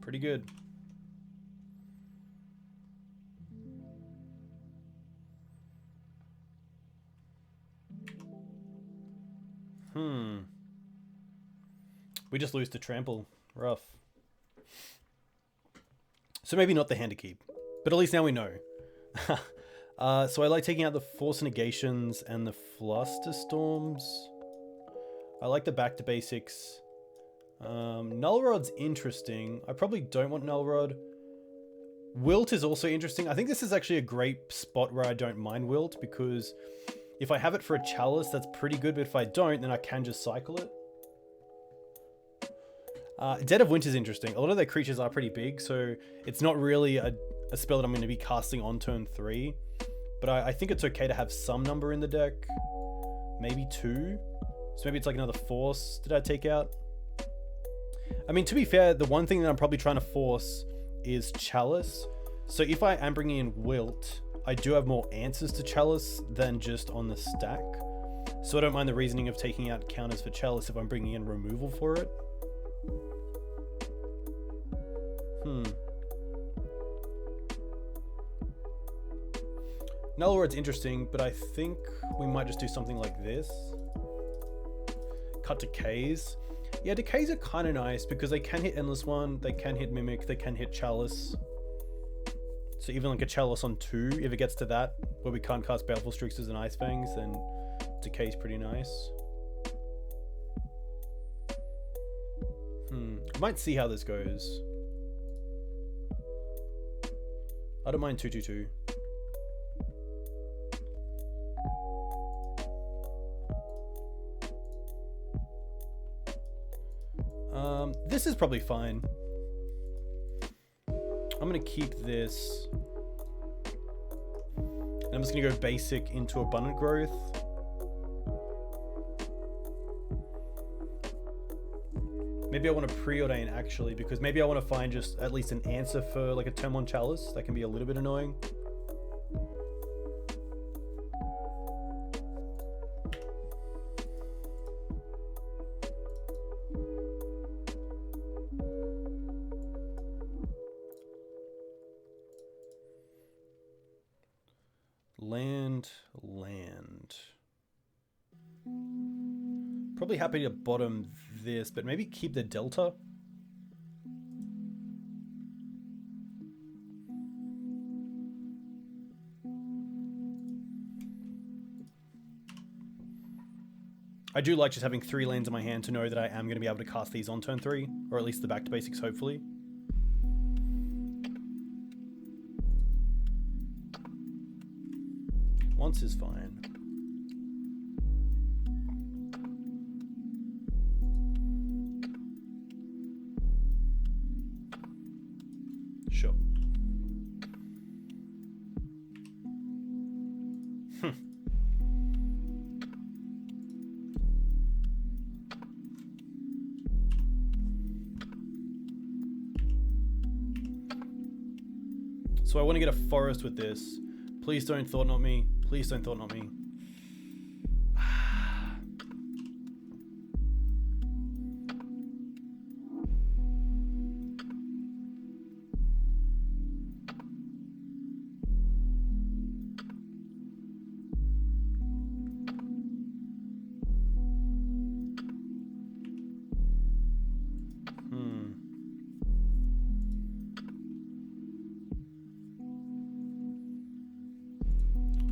Pretty good. We just lose to Trample. Rough. So maybe not the hand to keep. But at least now we know. So I like taking out the Force of Negations and the Flusterstorms. I like the back to basics. Null Rod's interesting. I probably don't want Null Rod. Wilt is also interesting. I think this is actually a great spot where I don't mind Wilt, because if I have it for a Chalice, that's pretty good, but if I don't, then I can just cycle it. Dead of Winter is interesting. A lot of their creatures are pretty big, so it's not really a spell that I'm going to be casting on turn 3. But I think it's okay to have some number in the deck. Maybe 2. So maybe it's like another Force. Did I take out? I mean, to be fair, the one thing that I'm probably trying to force is Chalice. So if I am bringing in Wilt, I do have more answers to Chalice than just on the stack. So I don't mind the reasoning of taking out counters for Chalice if I'm bringing in removal for it. Null Rod's interesting, but I think we might just do something like this. Cut Decays. Yeah, Decays are kind of nice because they can hit Endless One, they can hit Mimic, they can hit Chalice. So even like a Chalice on 2, if it gets to that, where we can't cast Baleful Strixes and Ice-Fangs, then Decay's pretty nice. Might see how this goes. I don't mind 2/2/2. This is probably fine. I'm gonna keep this. And I'm just gonna go basic into Abundant Growth. Maybe I want to Preordain actually, because maybe I want to find just at least an answer for like a turn 1 Chalice. That can be a little bit annoying. Land. Probably happy to bottom this, but maybe keep the Delta. I do like just having 3 lands in my hand to know that I am going to be able to cast these on turn 3, or at least the back to basics, hopefully. Once is fine. Sure. So I want to get a forest with this. Please don't Thought Not me. Please don't Thought Not me.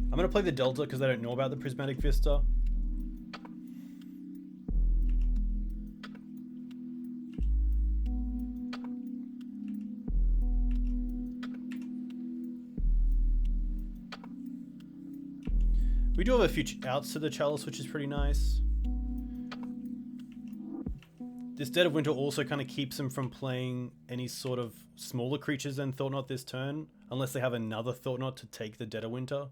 I'm going to play the Delta because I don't know about the Prismatic Vista. We do have a few outs to the Chalice, which is pretty nice. This Dead of Winter also kind of keeps them from playing any sort of smaller creatures than Thought Not this turn, unless they have another Thought Not to take the Dead of Winter.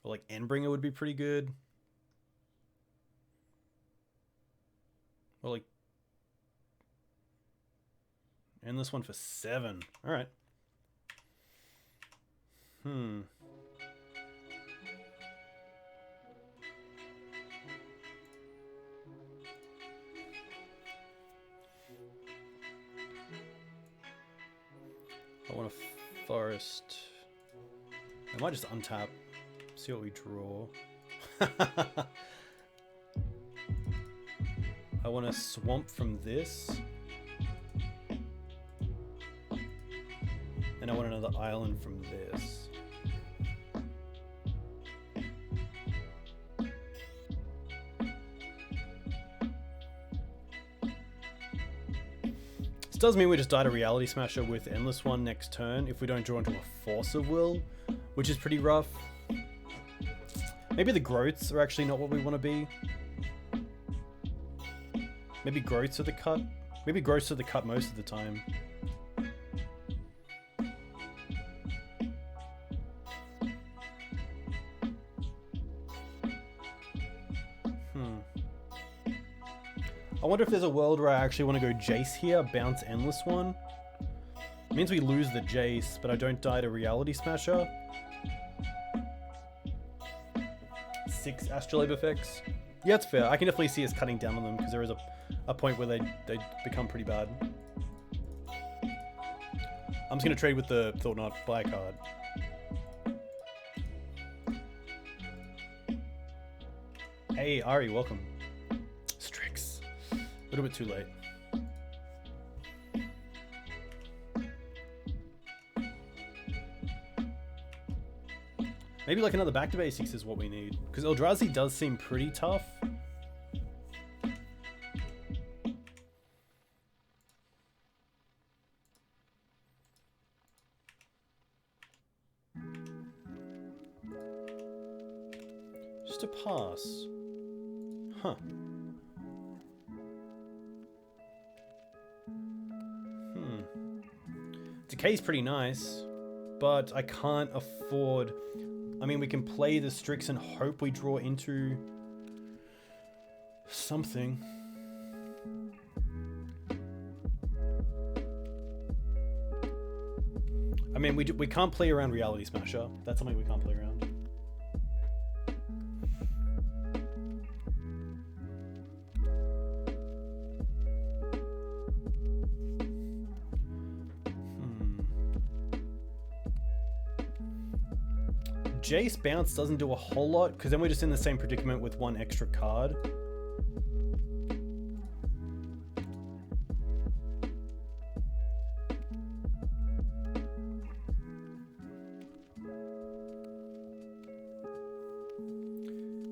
Or like Endbringer would be pretty good. Or like Endless One for 7. Alright. I want a forest. I might just untap, see what we draw. I want a swamp from this. And I want another island from this. This does mean we just died a Reality Smasher with Endless One next turn if we don't draw into a Force of Will, which is pretty rough. Maybe the growths are actually not what we want to be. Maybe growths are the cut. Maybe growths are the cut most of the time. I wonder if there's a world where I actually want to go Jace here, bounce Endless One. It means we lose the Jace, but I don't die to Reality Smasher. 6 Astrolabe effects. Yeah, it's fair. I can definitely see us cutting down on them because there is a point where they become pretty bad. I'm just going to trade with the Thought Knot, buy a card. Hey, Ari, welcome. Strix. A little bit too late. Maybe like another back to basics is what we need. Because Eldrazi does seem pretty tough. Just a pass. Huh. Decay's pretty nice, but I can't afford... I mean, we can play the Strix and hope we draw into something. I mean, we can't play around Reality Smasher. That's something we can't play around. Jace bounce doesn't do a whole lot, because then we're just in the same predicament with one extra card.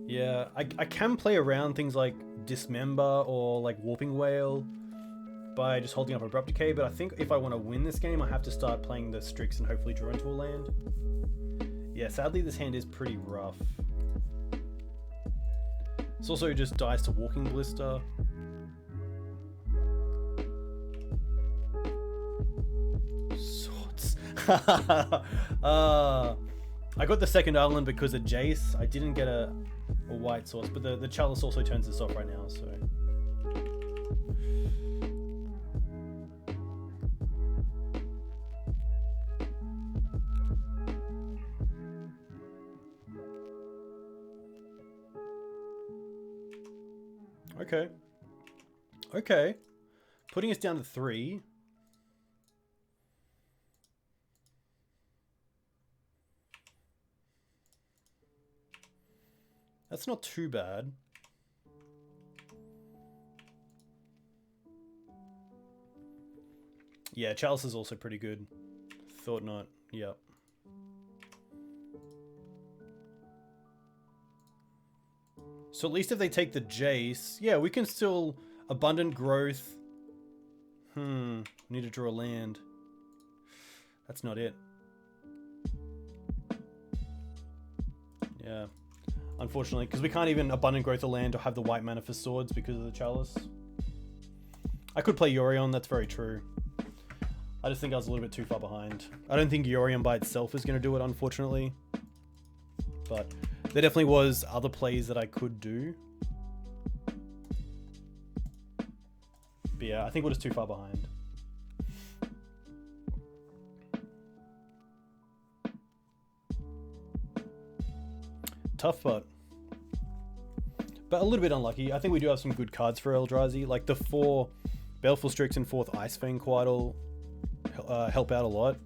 Yeah, I can play around things like Dismember or like Warping Whale by just holding up Abrupt Decay, but I think if I want to win this game, I have to start playing the Strix and hopefully draw into a land. Yeah, sadly this hand is pretty rough. This also just dies to Walking Blister. Swords. I got the second island because of Jace. I didn't get a white source, but the Chalice also turns this off right now, so... Okay. Okay. Putting us down to 3. That's not too bad. Yeah, Chalice is also pretty good. Thought Knot. Yep. So at least if they take the Jace, yeah, we can still Abundant Growth. Need to draw a land. That's not it. Yeah. Unfortunately, because we can't even Abundant Growth a land or have the white mana for swords because of the Chalice. I could play Yorion, that's very true. I just think I was a little bit too far behind. I don't think Yorion by itself is going to do it, unfortunately. But there definitely was other plays that I could do. But yeah, I think we're just too far behind. Tough, but a little bit unlucky. I think we do have some good cards for Eldrazi. Like the 4 Baleful Strix and 4th Ice-Fang Coatl help out a lot.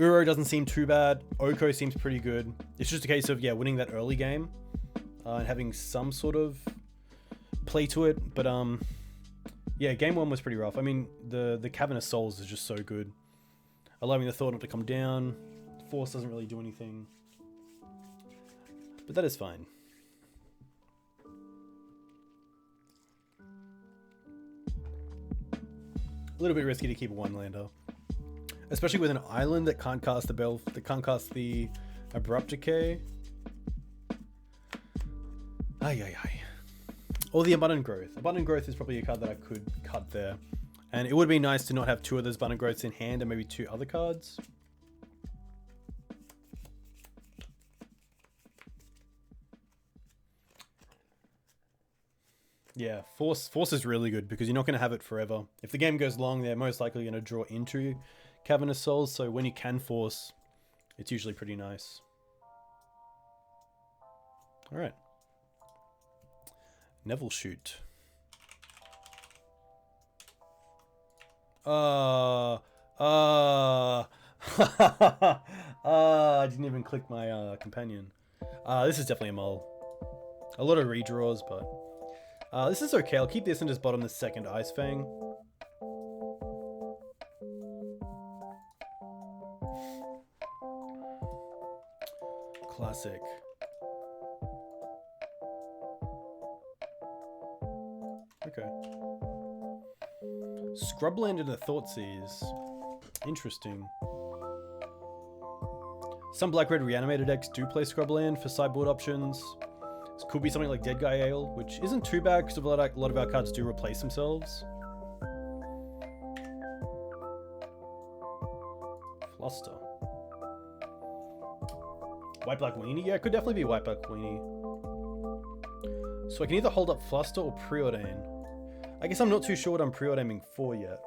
Uro doesn't seem too bad. Oko seems pretty good. It's just a case of, yeah, winning that early game and having some sort of play to it. But yeah, game 1 was pretty rough. I mean, the Cavern of Souls is just so good. Allowing the Thought not to come down. Force doesn't really do anything. But that is fine. A little bit risky to keep a 1-lander. Especially with an island that can't cast the Abrupt Decay. Ay. Or the Abundant Growth. Abundant Growth is probably a card that I could cut there. And it would be nice to not have 2 of those Abundant Growths in hand and maybe 2 other cards. Yeah, Force is really good because you're not going to have it forever. If the game goes long, they're most likely going to draw into Cavern of Souls, so when you can Force, it's usually pretty nice. Alright. Neville Shoot. I didn't even click my companion. This is definitely a mull. A lot of redraws, but this is okay. I'll keep this and just bottom the second Ice-Fang. Classic. Okay. Scrubland and a Thoughtseize. Interesting. Some black-red Reanimator decks do play Scrubland for sideboard options. This could be something like Dead Guy Ale, which isn't too bad because a lot of our cards do replace themselves. Fluster. White Black Weenie? Yeah, it could definitely be White Black Weenie. So I can either hold up Fluster or Preordain. I guess I'm not too sure what I'm Preordaining for yet.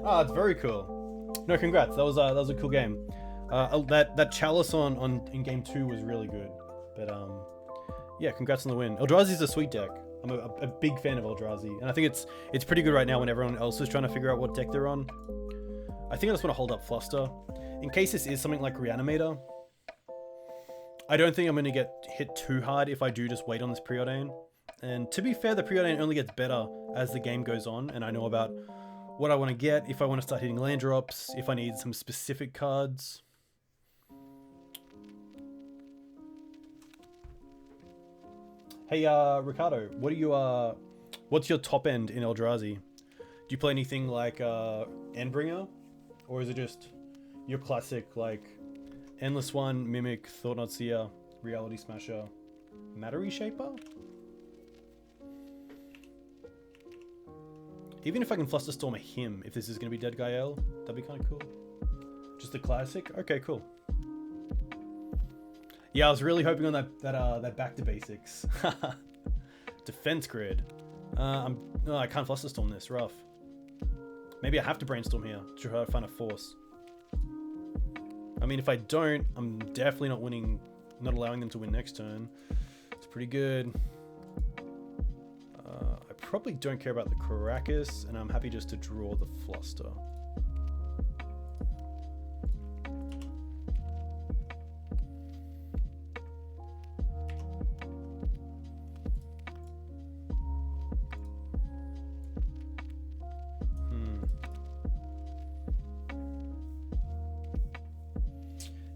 Ah, it's very cool. No, congrats. That was a cool game. That Chalice in game 2 was really good. But yeah, congrats on the win. Eldrazi's a sweet deck. I'm a big fan of Eldrazi, and I think it's pretty good right now when everyone else is trying to figure out what deck they're on. I think I just want to hold up Fluster in case this is something like Reanimator. I don't think I'm going to get hit too hard if I do just wait on this Preordain. And to be fair, the Preordain only gets better as the game goes on, and I know about what I want to get, if I want to start hitting land drops, if I need some specific cards. Hey, Ricardo, what's your top end in Eldrazi? Do you play anything like Endbringer? Or is it just your classic, like, Endless One, Mimic, Thought-Knot Seer, Reality Smasher, Matter Reshaper? Even if I can Flusterstorm a him, if this is going to be Dead Guy L, that'd be kind of cool. Just a classic? Okay, cool. Yeah, I was really hoping on that back to basics. Defense grid. I can't Flusterstorm this, rough. Maybe I have to Brainstorm here to try to find a force. I mean, if I don't, I'm definitely not allowing them to win next turn. It's pretty good. I probably don't care about the Karakas, and I'm happy just to draw the Fluster.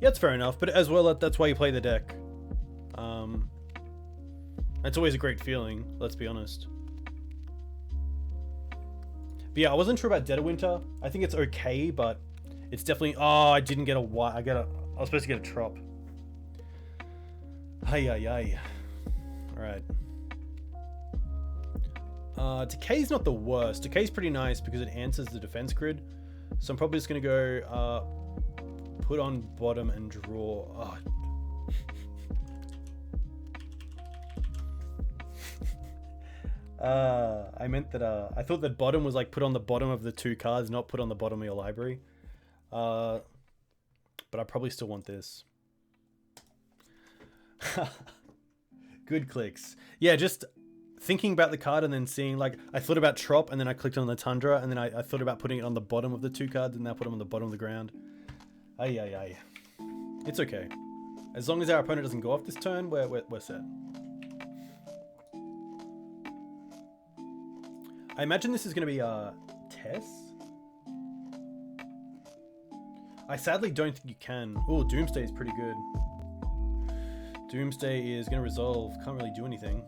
Yeah, it's fair enough, but as well, that's why you play the deck. It's always a great feeling, let's be honest. But yeah, I wasn't sure about Dead of Winter. I think it's okay, but it's definitely... Oh, I didn't get a white. I was supposed to get a trop. Ay. Alright. Decay's not the worst. Decay's pretty nice because it answers the defense grid. So I'm probably just going to go... put on bottom and draw. Oh. I meant that I thought that bottom was like put on the bottom of the 2 cards, not put on the bottom of your library. But I probably still want this. Good clicks. Yeah, just thinking about the card and then seeing, like, I thought about Trop and then I clicked on the Tundra and then I thought about putting it on the bottom of the 2 cards and now put them on the bottom of the ground. Ay. It's okay. As long as our opponent doesn't go off this turn, we're set. I imagine this is going to be Tess. I sadly don't think you can. Oh, Doomsday is pretty good. Doomsday is going to resolve. Can't really do anything.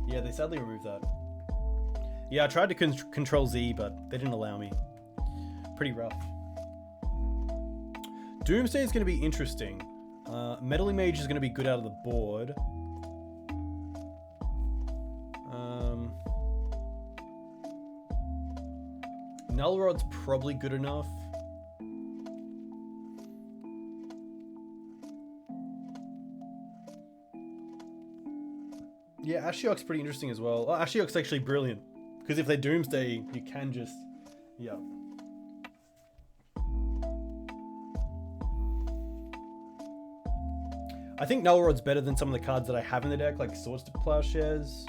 Yeah, they sadly removed that. Yeah, I tried to control Z, but they didn't allow me. Pretty rough. Doomsday is going to be interesting. Meddling Mage is going to be good out of the board. Null Rod's probably good enough. Yeah, Ashiok's pretty interesting as well. Oh, Ashiok's actually brilliant. Because if they Doomsday, you can just... Yeah. I think Null Rod's better than some of the cards that I have in the deck, like Swords to Plowshares.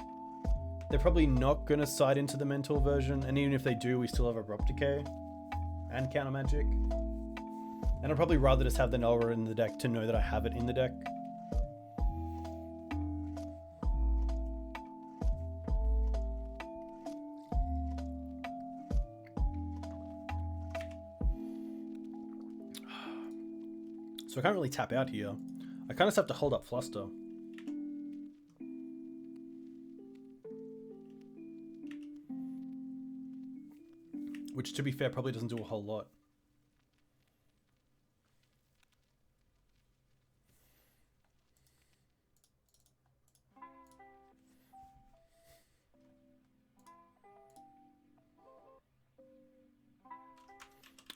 They're probably not going to side into the Mentor version, and even if they do, we still have Abrupt Decay and Counter Magic. And I'd probably rather just have the Null Rod in the deck to know that I have it in the deck. So I can't really tap out here. I kind of just have to hold up Fluster. Which, to be fair, probably doesn't do a whole lot.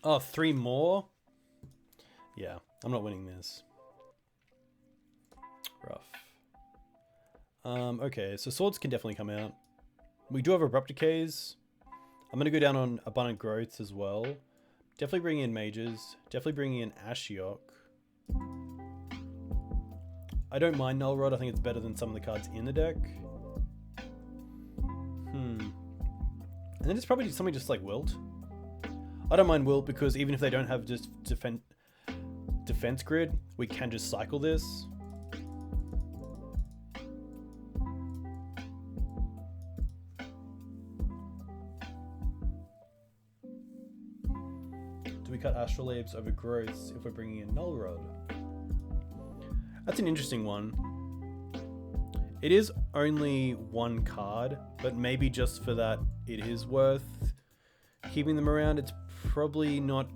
Oh, 3 more? Yeah, I'm not winning this. Rough. Okay, so swords can definitely come out. We do have Abrupt Decays. I'm going to go down on Abundant Growths as well. Definitely bringing in Mages. Definitely bringing in Ashiok. I don't mind Null Rod. I think it's better than some of the cards in the deck. And then it's probably something just like Wilt. I don't mind Wilt because even if they don't have just defense grid, we can just cycle this. We cut Astrolabes over Growths if we're bringing in Null Rod. That's an interesting one. It is only 1 card, but maybe just for that it is worth keeping them around. It's probably not...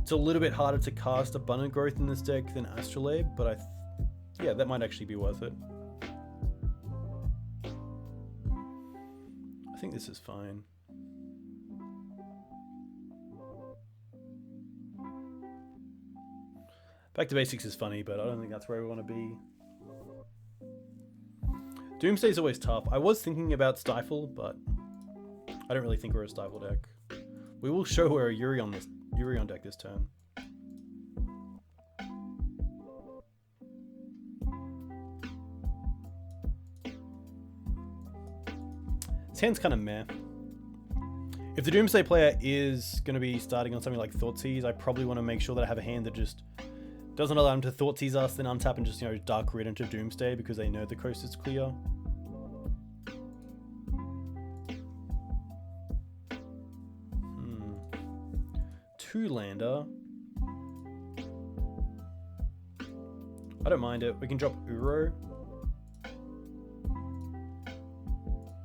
It's a little bit harder to cast Abundant Growth in this deck than Astrolabe, but yeah, that might actually be worth it. I think this is fine. Back to Basics is funny, but I don't think that's where we want to be. Doomsday is always tough. I was thinking about Stifle, but I don't really think we're a Stifle deck. We will show we're a Yorion deck this turn. This hand's kind of meh. If the Doomsday player is going to be starting on something like Thoughtseize, I probably want to make sure that I have a hand that just doesn't allow them to Thoughtseize us, then untap and just, Dark Rid into Doomsday because they know the coast is clear. 2-lander. I don't mind it. We can drop Uro.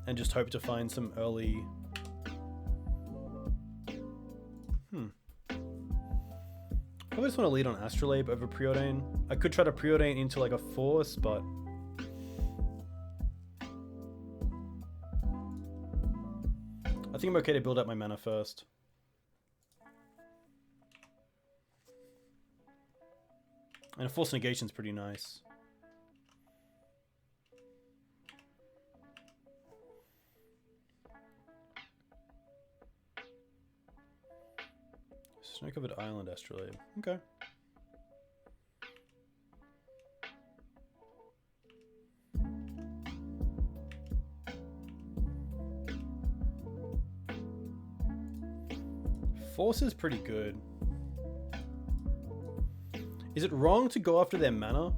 And just hope to find some early... I just want to lead on Astrolabe over Preordain. I could try to Preordain into like a Force, but... I think I'm okay to build up my mana first. And a Force of Negation is pretty nice. Snow-covered Island Astrolabe. Okay. Force is pretty good. Is it wrong to go after their mana?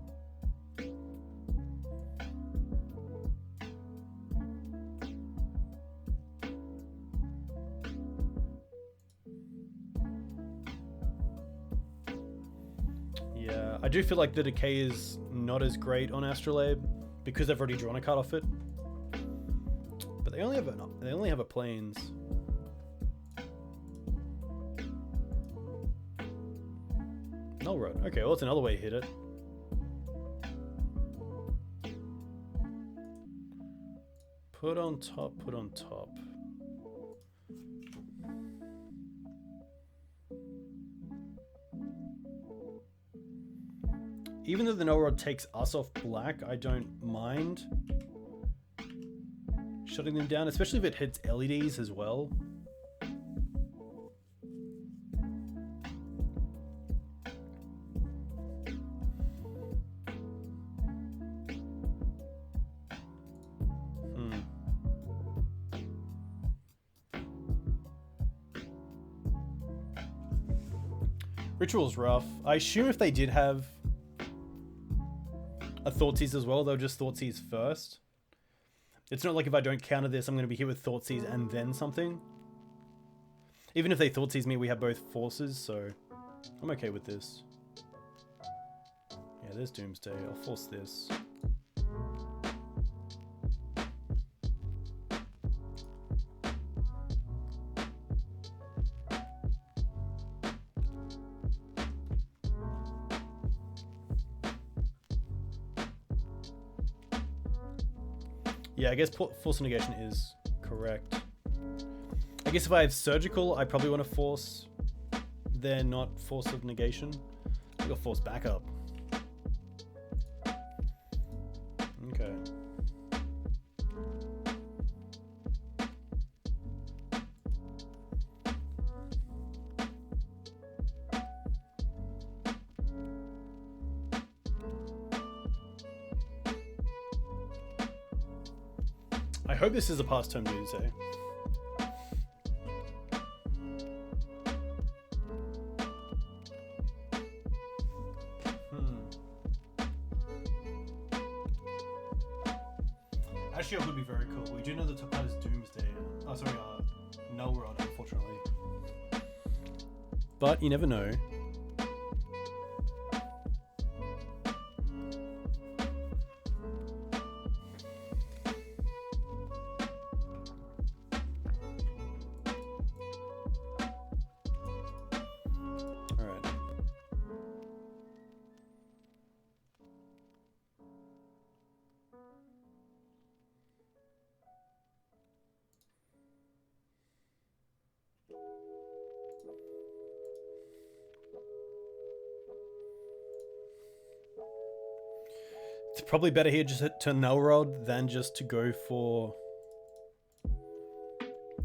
Yeah, I do feel like the decay is not as great on Astrolabe because they've already drawn a card off it. But they only have a plains. Null Rod. Okay, well, that's another way to hit it. Put on top, put on top. Even though the Null Rod takes us off black, I don't mind shutting them down, especially if it hits LEDs as well. Ritual's rough. I assume if they did have a Thoughtseize as well, they'll just Thoughtseize first. It's not like if I don't counter this, I'm going to be hit with Thoughtseize and then something. Even if they Thoughtseize me, we have both forces, so I'm okay with this. Yeah, there's Doomsday. I'll force this. Yeah, I guess Force of Negation is correct. I guess if I have Surgical, I probably want to force their not Force of Negation. I got Force Backup. Okay. I hope this is a past turn Doomsday. Actually, it would be very cool. We do know the top card is Doomsday. Oh, sorry, Null Rod, unfortunately. But you never know. It's probably better here just to Null Rod than just to go for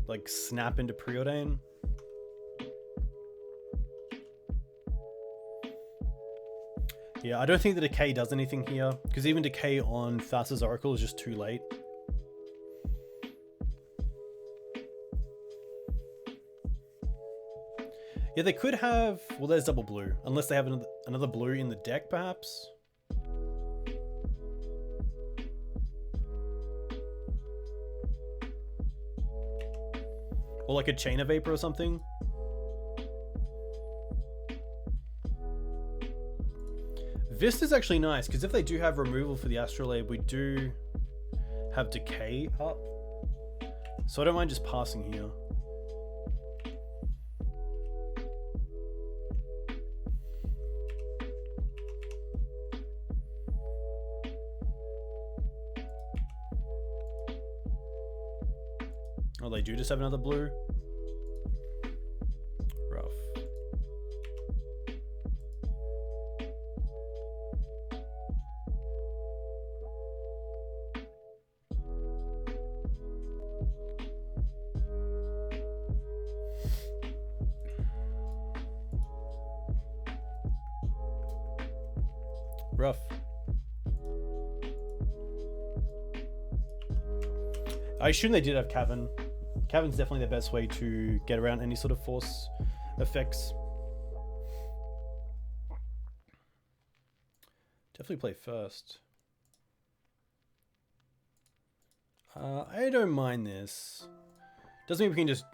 like snap into Preordain. Yeah, I don't think the Decay does anything here because even Decay on Thassa's Oracle is just too late. Yeah, they could have... Well, there's double blue. Unless they have another blue in the deck, perhaps. Or like a Chain of Vapor or something. Vista's actually nice, because if they do have removal for the Astrolabe, we do have Decay up. So I don't mind just passing here. Oh, they do just have another blue? Rough. Rough. I assume they did have Cavern. Cavern's definitely the best way to get around any sort of force effects. Definitely play first. I don't mind this. Doesn't mean we can just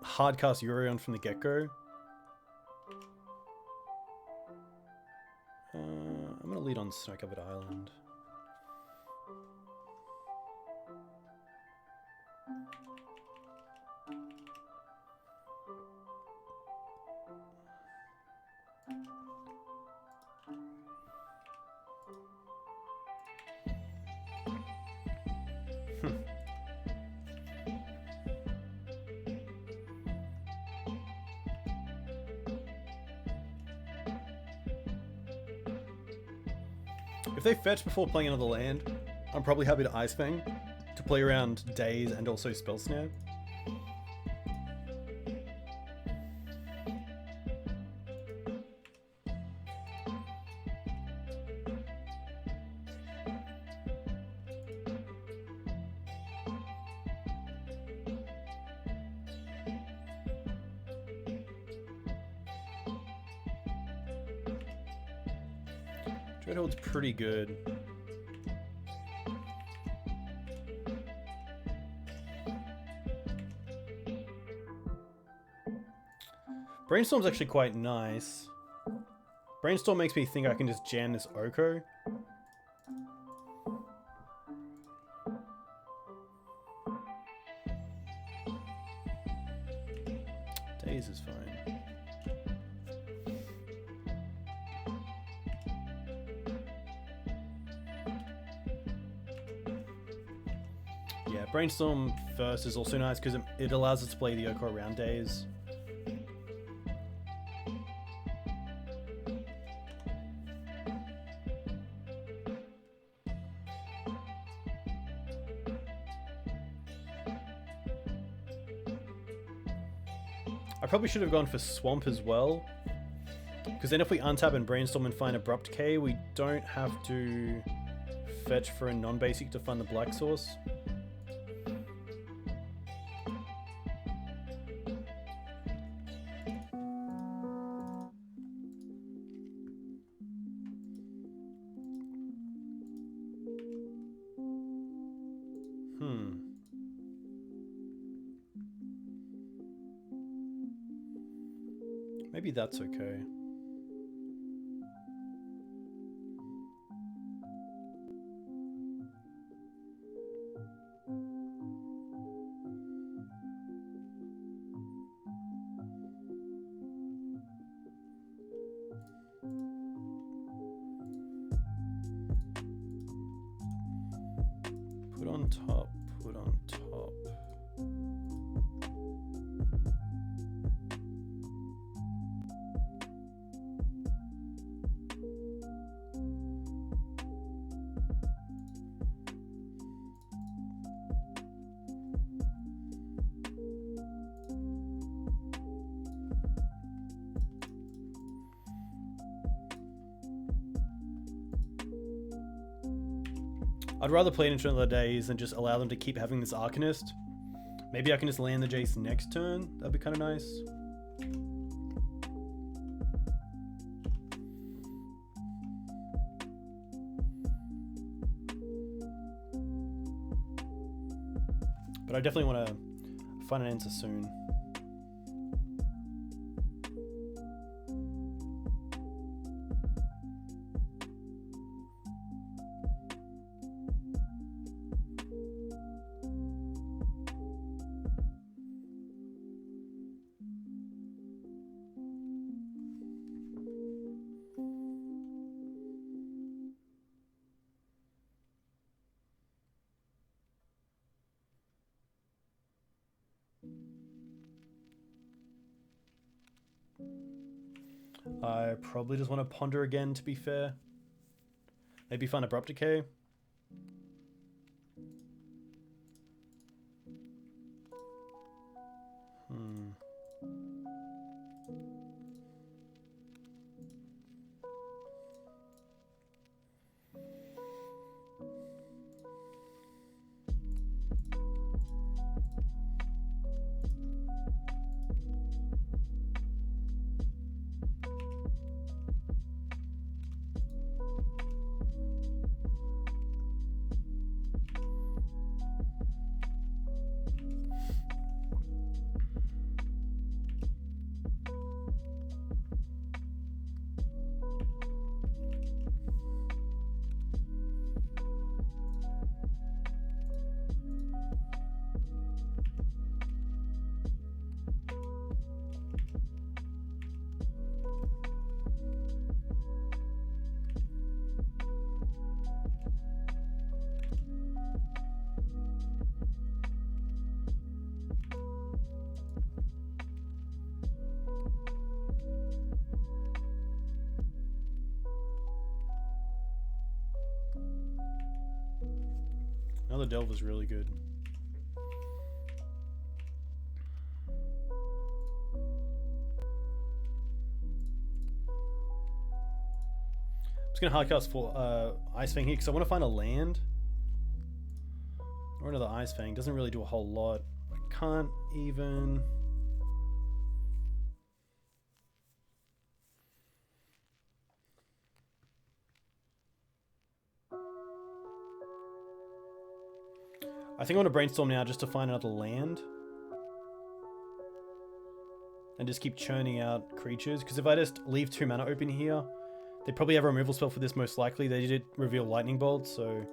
hardcast Yorion from the get-go. I'm going to lead on Snow-Covered Island. If they fetch before playing another land, I'm probably happy to Ice-Fang to play around Daze and also Spell Snare. Dreadhold's pretty good. Brainstorm's actually quite nice. Brainstorm makes me think I can just jam this Oko. Daze is fine. Yeah, Brainstorm first is also nice because it allows us to play the Oko around Daze. I probably should have gone for Swamp as well, because then if we untap and Brainstorm and find Abrupt Decay, we don't have to fetch for a non-basic to fund the Black Source. Maybe that's okay. Put on top, put on top. I'd rather play it into another Daze than just allow them to keep having this Arcanist. Maybe I can just land the Jace next turn. That'd be kind of nice. But I definitely want to find an answer soon. I probably just want to ponder again, to be fair. Maybe find Abrupt Decay. Another Delve is really good. I'm just gonna hardcast for Ice-Fang here because I want to find a land. Or another Ice-Fang. Doesn't really do a whole lot. I can't even... I think I want to Brainstorm now just to find another land. And just keep churning out creatures. Because if I just leave 2 mana open here, they probably have a removal spell for this most likely. They did reveal Lightning Bolt, so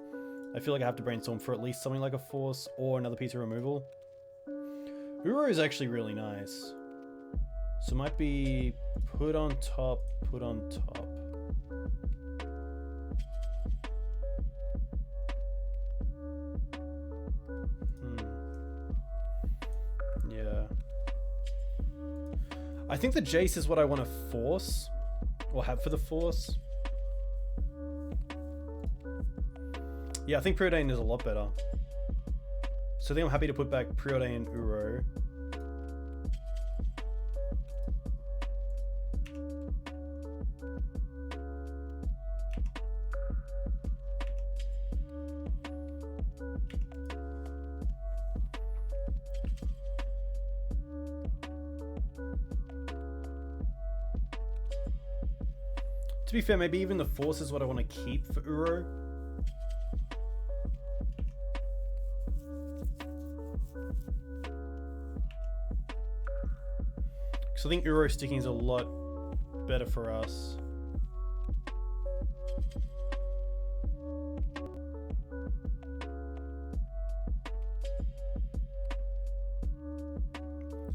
I feel like I have to Brainstorm for at least something like a Force or another piece of removal. Uro is actually really nice. So it might be put on top, put on top. Yeah. I think the Jace is what I want to force. Or have for the Force. Yeah, I think Preordain is a lot better. So I think I'm happy to put back Preordain and Uro. To be fair, maybe even the Force is what I want to keep for Uro. Because I think Uro sticking is a lot better for us.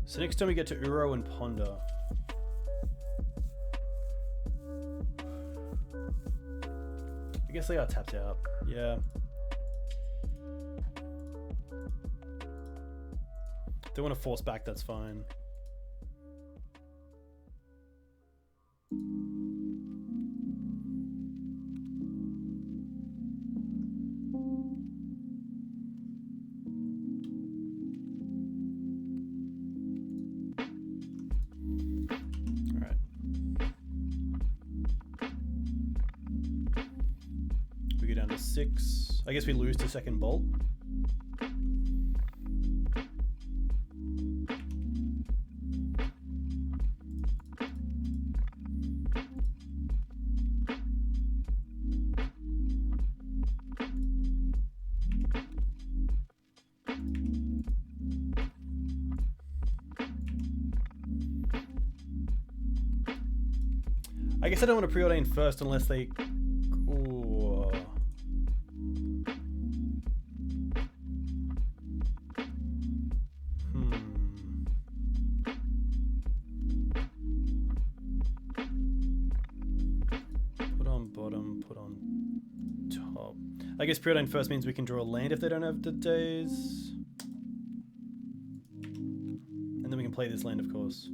So next time we get to Uro and Ponder. I guess they got tapped out. Yeah. If they want to force back, that's fine. I guess we lose to second bolt. I guess I don't want to preordain first unless they... Ooh. I guess Preordain first means we can draw a land if they don't have the days. And then we can play this land, of course.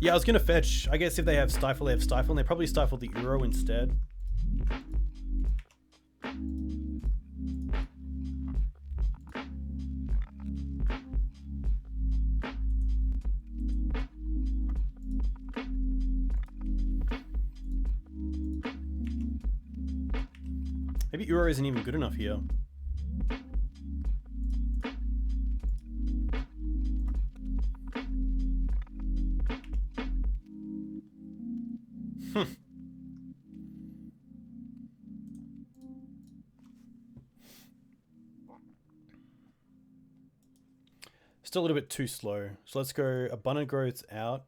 Yeah, I was going to fetch. I guess if they have Stifle, they have Stifle, and they probably Stifle the Uro instead. Maybe Uro isn't even good enough here. Still a little bit too slow. So let's go Abundant Growth's out.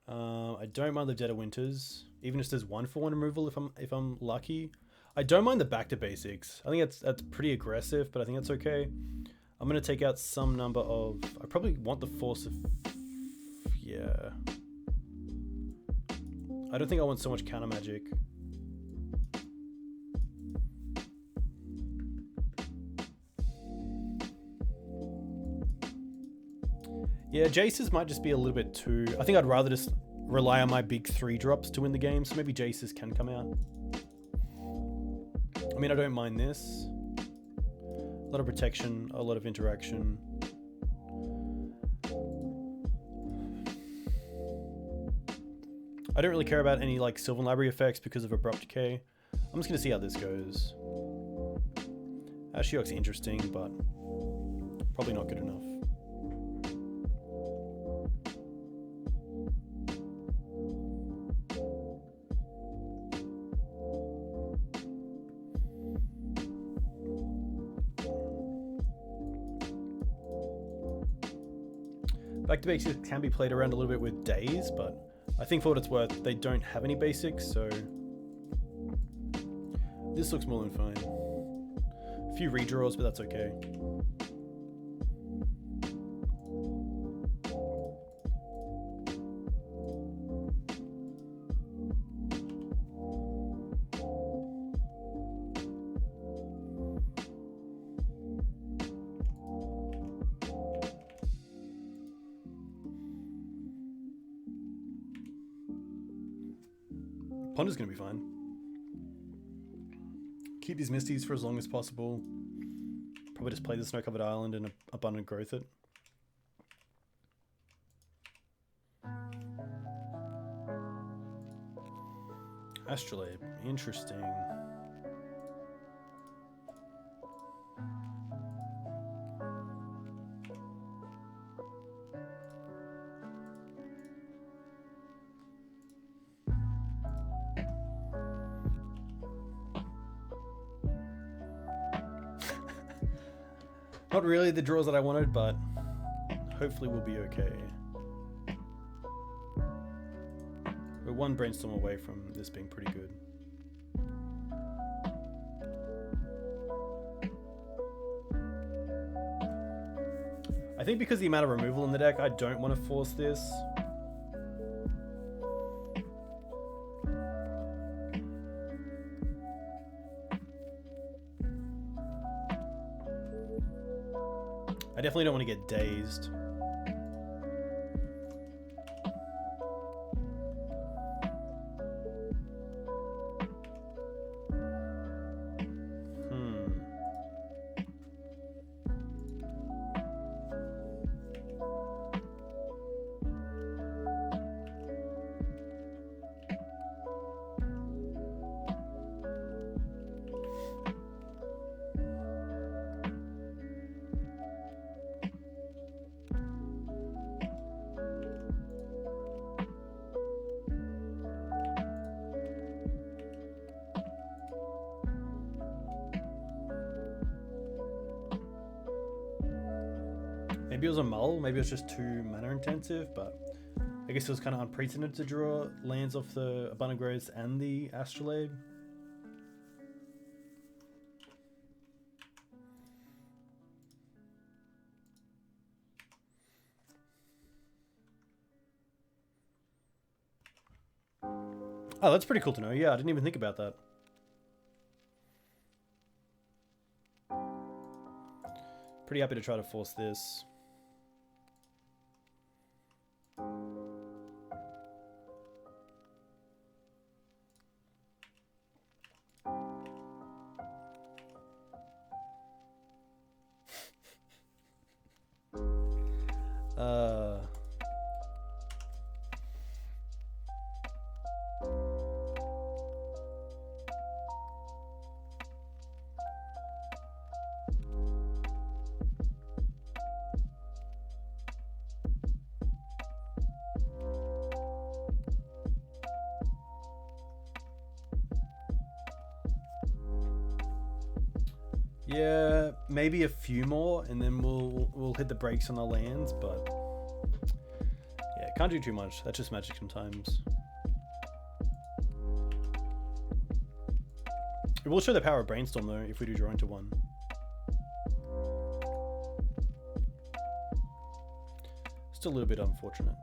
I don't mind the Dead of Winters, even if there's 1-for-1 removal if I'm lucky. I don't mind the back to basics. I think that's pretty aggressive, but I think that's okay. I'm gonna take out some number of... I probably want the Force of... Yeah. I don't think I want so much counter magic. Yeah, Jace's might just be a little bit too... I think I'd rather just rely on my big 3-drops to win the game, so maybe Jace's can come out. I mean, I don't mind this. A lot of protection, a lot of interaction. I don't really care about any like Sylvan Library effects because of Abrupt Decay. I'm just going to see how this goes. Ashiok's interesting, but probably not good enough. Back to basics can be played around a little bit with Days, but I think for what it's worth, they don't have any basics, so this looks more than fine. A few redraws, but that's okay. Ponder's gonna be fine. Keep these Misties for as long as possible. Probably just play the Snow-Covered Island and Abundant Growth it. Astrolabe, interesting. Not really the draws that I wanted, but hopefully we'll be okay. We're one Brainstorm away from this being pretty good. I think because of the amount of removal in the deck, I don't want to force this. I definitely don't want to get dazed. Maybe it was a mull, maybe it was just too mana intensive, but I guess it was kind of unprecedented to draw lands off the Abundant Growths and the Astrolabe. Oh, that's pretty cool to know. Yeah, I didn't even think about that. Pretty happy to try to force this. Yeah, maybe a few more, and then we'll hit the brakes on the lands, but yeah, can't do too much. That's just Magic sometimes. It will show the power of Brainstorm though if we do draw into one. Still a little bit unfortunate.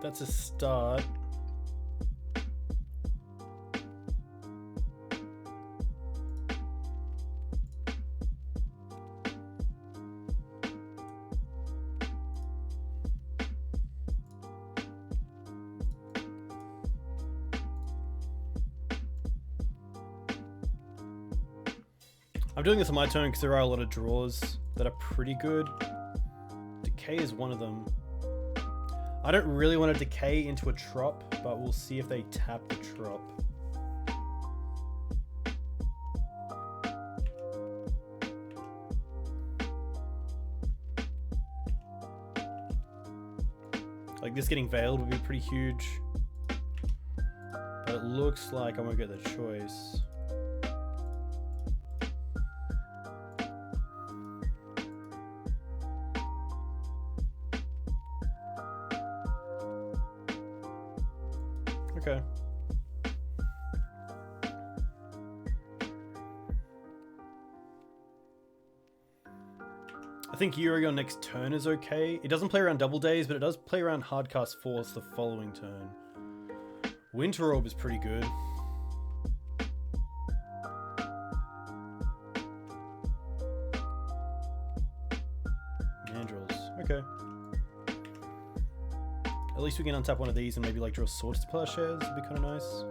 That's a start. I'm doing this on my turn because there are a lot of draws that are pretty good. Decay is one of them. I don't really want to decay into a trop, but we'll see if they tap the trop. Like this getting veiled would be pretty huge. But it looks like I won't get the choice. Okay. I think Yorion next turn is okay. It doesn't play around double days, but it does play around hardcast Force the following turn. Winter Orb is pretty good. Mandrills. Okay. At least we can untap one of these and maybe like draw swords to Plowshares. Would be kind of nice.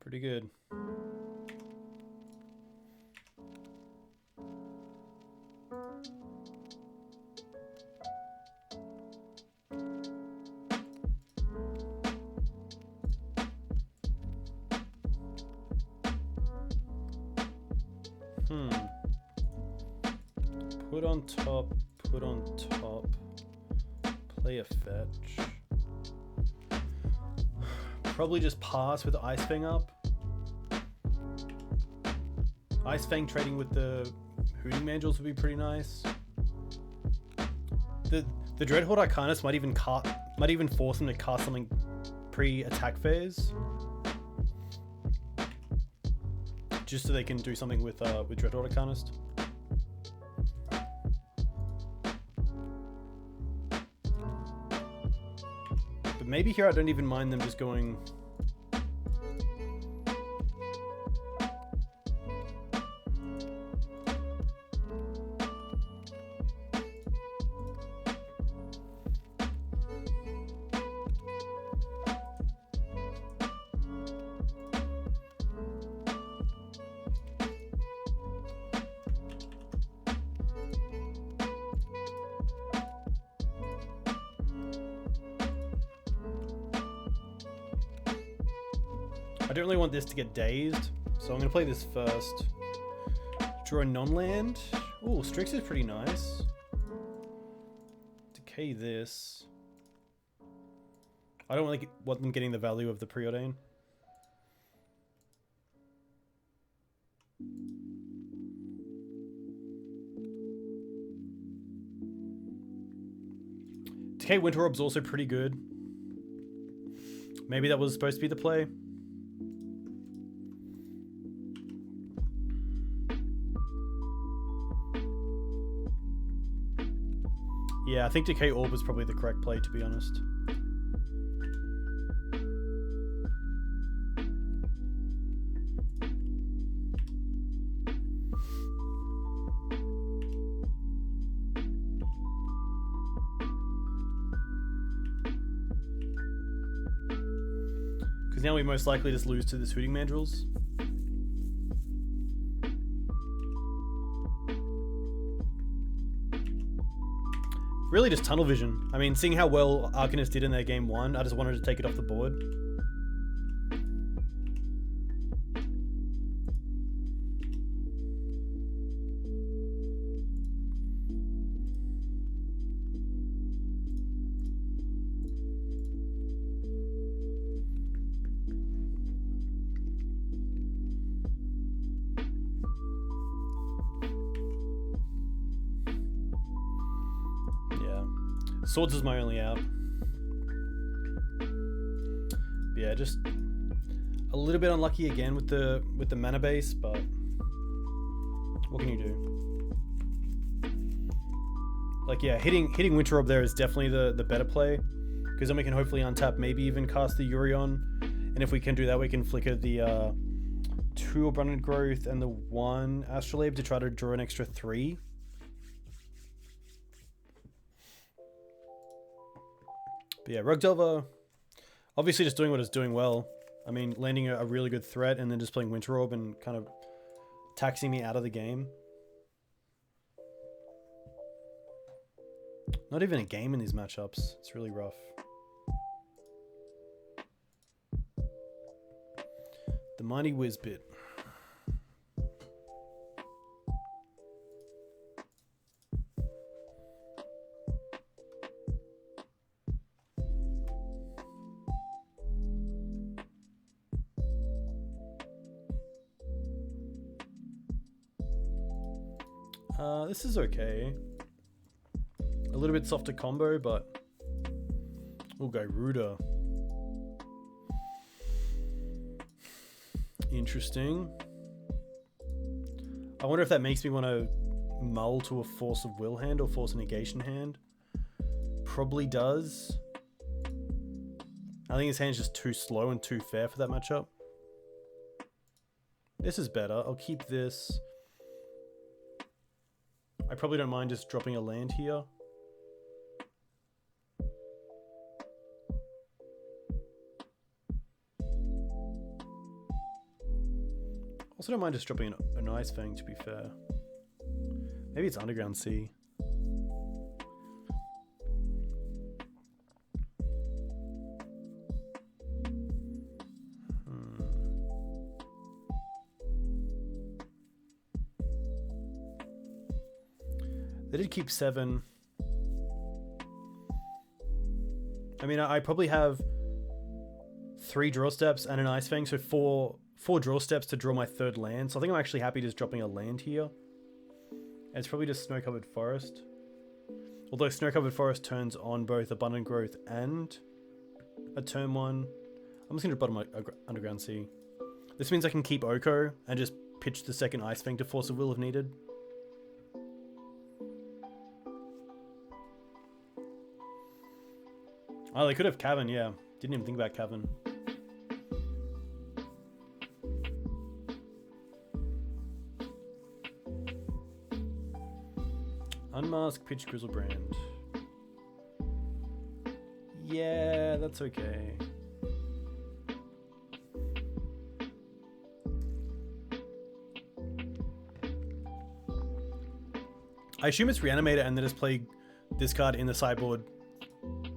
Pretty good. Put on top, play a fetch. Probably just pass with the Ice-Fang up. Ice-Fang trading with the Hooting Mandrills would be pretty nice. The Dreadhorde Arcanist might even force him to cast something pre-attack phase, just so they can do something with Dreadhorde Arcanist. But maybe here I don't even mind them just going. I don't really want this to get dazed, so I'm going to play this first. Draw a non-land. Ooh, Strix is pretty nice. Decay this. I don't really want them getting the value of the Preordain. Decay Winter Orb's also pretty good. Maybe that was supposed to be the play. Yeah, I think Decay Orb is probably the correct play, to be honest. Because now we most likely just lose to the Hooting Mandrills. Really just tunnel vision. I mean, seeing how well Arcanist did in their game 1, I just wanted to take it off the board. Swords is my only out. But yeah, just a little bit unlucky again with the mana base, but what can you do? Like, yeah, hitting Winter Orb there is definitely the better play, because then we can hopefully untap, maybe even cast the Yorion, and if we can do that, we can flicker the 2 Abundant Growth and the 1 Astrolabe to try to draw an extra 3. But yeah, Rug Delver, obviously just doing what it's doing well. I mean, landing a really good threat and then just playing Winter Orb and kind of taxing me out of the game. Not even a game in these matchups. It's really rough. The Mighty Whizbit. This is okay. A little bit softer combo, but we'll go Gyruda. Interesting. I wonder if that makes me want to mull to a Force of Will hand or Force of Negation hand. Probably does. I think his hand's just too slow and too fair for that matchup. This is better. I'll keep this. I probably don't mind just dropping a land here. Also don't mind just dropping an Ice-Fang, to be fair. Maybe it's Underground Sea. They did keep 7. I mean, I probably have 3 draw steps and an Ice-Fang, so 4 draw steps to draw my 3rd land. So I think I'm actually happy just dropping a land here. And it's probably just Snow-Covered Forest. Although Snow-Covered Forest turns on both Abundant Growth and a turn 1. I'm just going to bottom my Underground Sea. This means I can keep Oko and just pitch the 2nd Ice-Fang to Force of Will if needed. Oh, they could have Cavern, yeah. Didn't even think about Cavern. Unmask, pitch Grizzlebrand. Yeah, that's okay. I assume it's Reanimator and then just play this card in the sideboard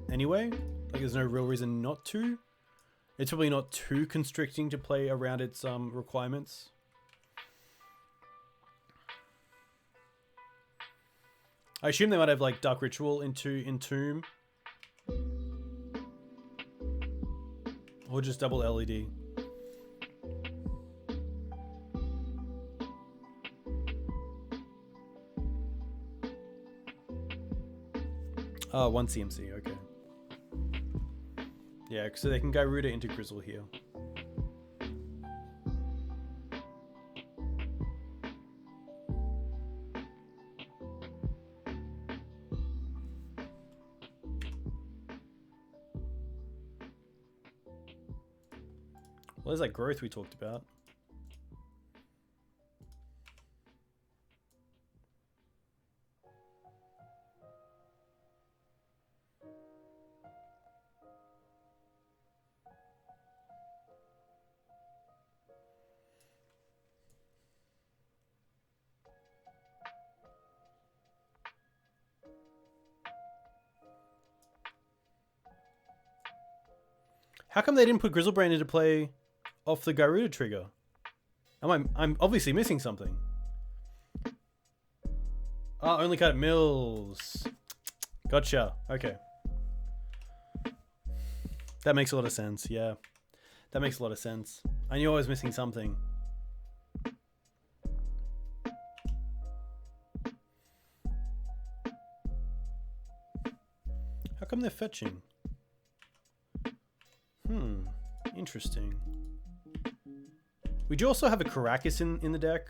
anyway. Like, there's no real reason not to. It's probably not too constricting to play around its requirements. I assume they might have like Dark Ritual into Entomb. Or just double LED. Oh, 1 CMC, okay. Yeah, so they can Gyruda into Grizzle here. Well, there's that growth we talked about. How come they didn't put Grizzlebrand into play off the Gyruda trigger? I'm obviously missing something. Oh, only cut Mills. Gotcha. Okay. That makes a lot of sense. Yeah. That makes a lot of sense. I knew I was missing something. come they're fetching? Interesting. We do also have a Karakas in the deck.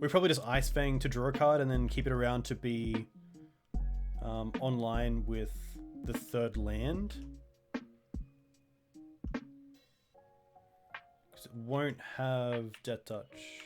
We probably just Ice-Fang to draw a card and then keep it around to be online with the third land. Because it won't have Death Touch.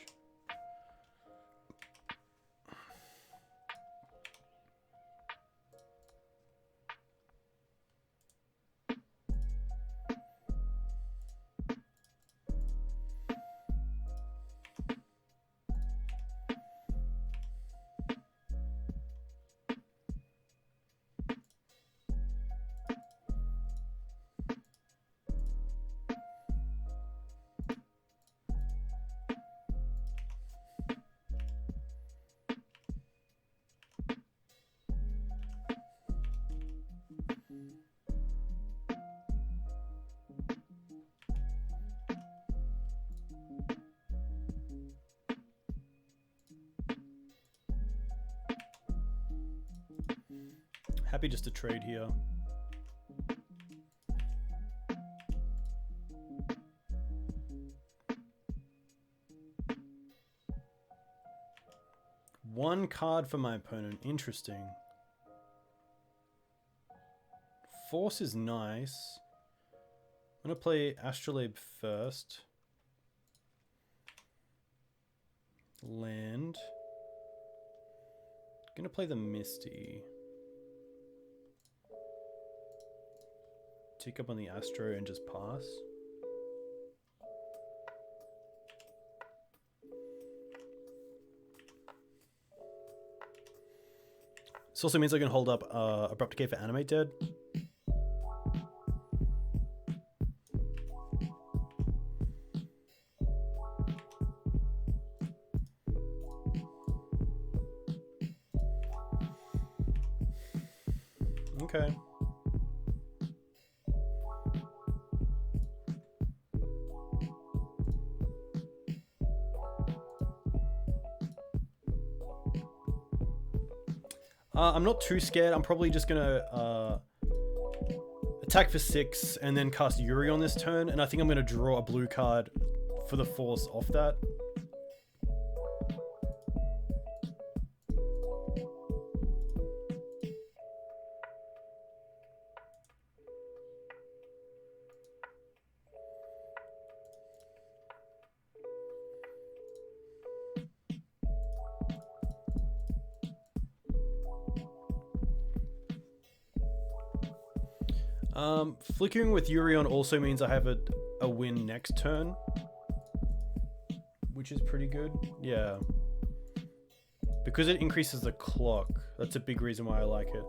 Happy just to trade here. One card for my opponent. Interesting. Force is nice. I'm going to play Astrolabe first. Land. Going to play the Misty. Tick up on the Astro and just pass. This also means I can hold up Abrupt Decay for Animate Dead. Okay. I'm not too scared. I'm probably just gonna attack for 6 and then cast Yorion this turn, and I think I'm gonna draw a blue card for the Force off that. Flickering with Yorion also means I have a win next turn, which is pretty good. Yeah. Because it increases the clock. That's a big reason why I like it.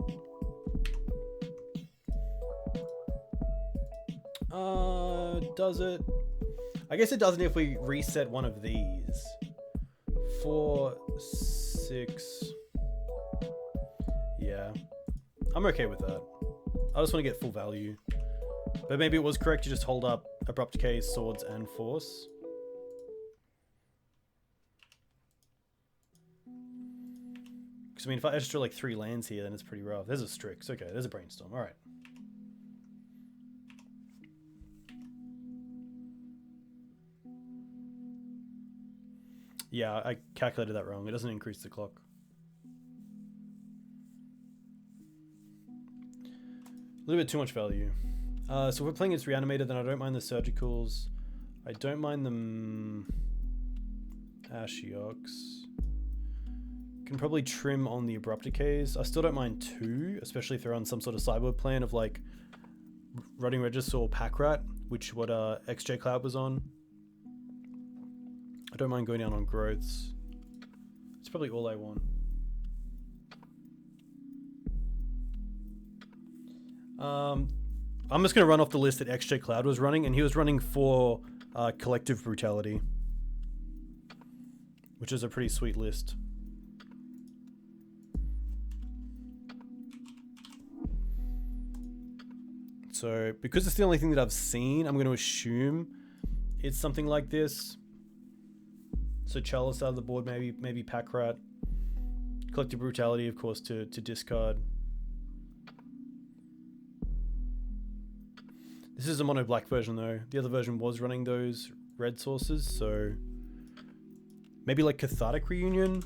Does it? I guess it doesn't if we reset one of these. 4, 6. Yeah. I'm okay with that. I just want to get full value. But maybe it was correct to just hold up Abrupt Decay, Swords, and Force. Because, I mean, if I extra like 3 lands here, then it's pretty rough. There's a Strix. Okay, there's a Brainstorm. Alright. Yeah, I calculated that wrong. It doesn't increase the clock. A little bit too much value. So if we're playing against Reanimator, then I don't mind the Surgicals. I don't mind the Ashioks. Can probably trim on the Abrupt Decays. I still don't mind 2, especially if they're on some sort of sideboard plan of like Rotting Register or Pack Rat, which what XJ Cloud was on. I don't mind going down on growths. It's probably all I want. I'm just going to run off the list that XJ Cloud was running, and he was running for Collective Brutality, which is a pretty sweet list. So, because it's the only thing that I've seen, I'm going to assume it's something like this. So Chalice out of the board, maybe Pack Rat. Collective Brutality, of course, to discard. This is a mono black version though. The other version was running those red sources, so maybe like Cathartic Reunion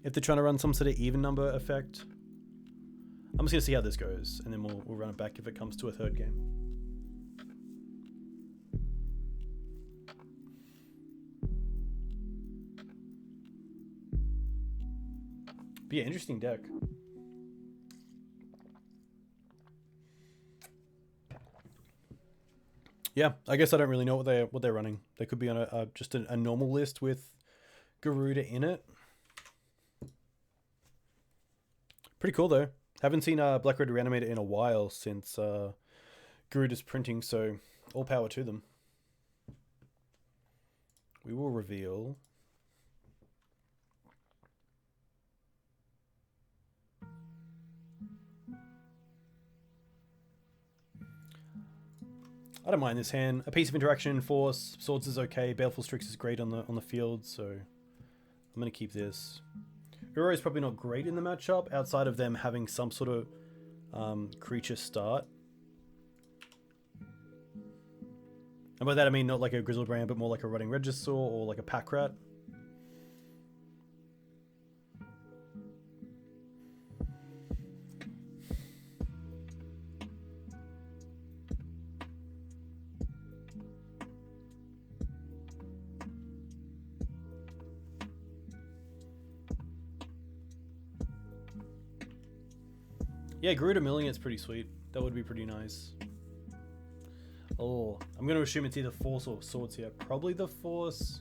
if they're trying to run some sort of even number effect. I'm just gonna see how this goes, and then we'll run it back if it comes to a third game. But yeah, interesting deck. Yeah, I guess I don't really know what they're running. They could be on just a normal list with Gyruda in it. Pretty cool though. Haven't seen Black Red Reanimator in a while since Gyruda's printing, so all power to them. We will reveal. I don't mind this hand. A piece of interaction, Force, Swords is okay. Baleful Strix is great on the field, so I'm gonna keep this. Uro is probably not great in the matchup outside of them having some sort of creature start. And by that I mean not like a Grizzlebrand, but more like a Rotting Regisaur or like a Pack Rat. Yeah, Gyruda milling it's pretty sweet. That would be pretty nice. Oh, I'm going to assume it's either Force or Swords here. Probably the Force.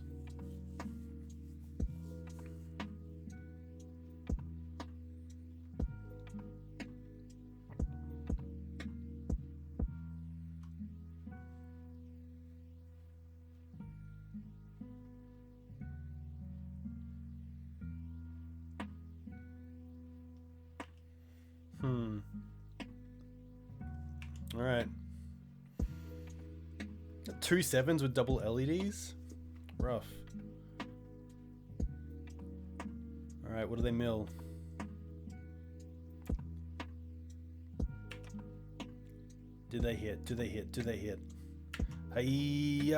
Alright. 2 7s with double LEDs? Rough. Alright, what do they mill? Do they hit? Do they hit? Do they hit? Hey,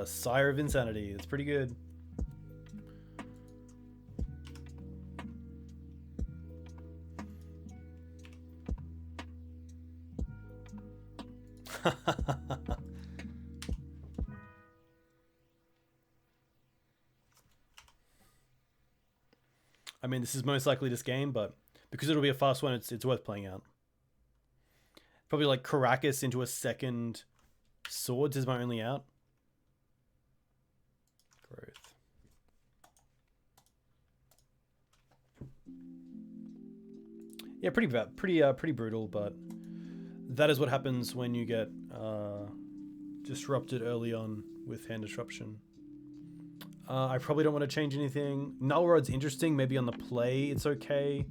Sire of Insanity. It's pretty good. I mean, this is most likely this game, but because it'll be a fast one, it's worth playing out. Probably like Karakas into a second Swords is my only out. Growth. Yeah, pretty brutal, but that is what happens when you get disrupted early on with hand disruption. I probably don't want to change anything. Null Rod's interesting. Maybe on the play it's okay.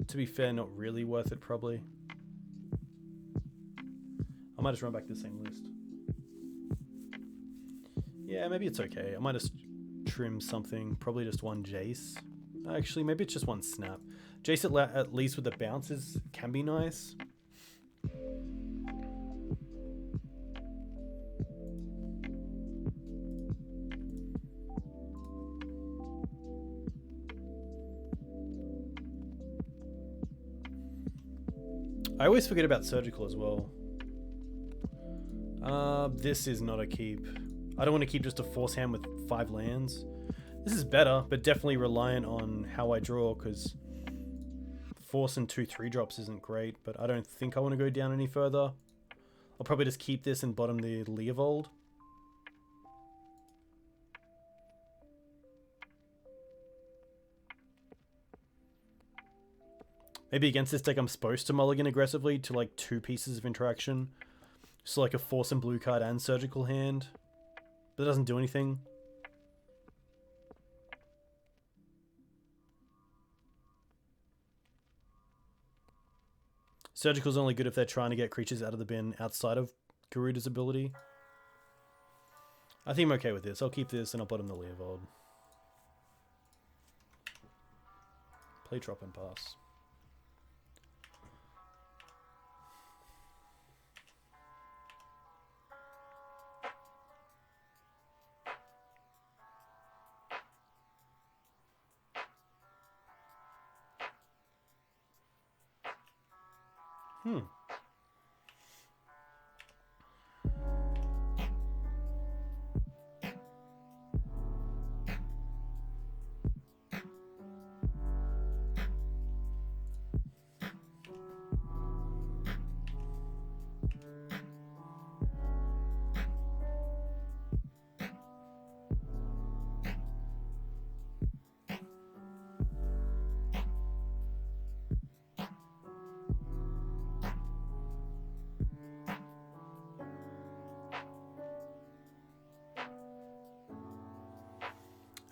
To be fair, not really worth it probably. I might just run back to the same list. Yeah, maybe it's okay. I might just trim something. Probably just one Jace. Actually, maybe it's just one Snap. Jace at least with the bounces can be nice. I always forget about Surgical as well. This is not a keep. I don't want to keep just a Force hand with 5 lands. This is better, but definitely reliant on how I draw, because Force and 2 3-drops isn't great, but I don't think I want to go down any further. I'll probably just keep this and bottom the Leovold. Maybe against this deck I'm supposed to mulligan aggressively to like 2 pieces of interaction. So like a Force and blue card and Surgical hand. But it doesn't do anything. Surgical's only good if they're trying to get creatures out of the bin outside of Gyruda's ability. I think I'm okay with this. I'll keep this and I'll bottom the Leovold. Play drop and pass.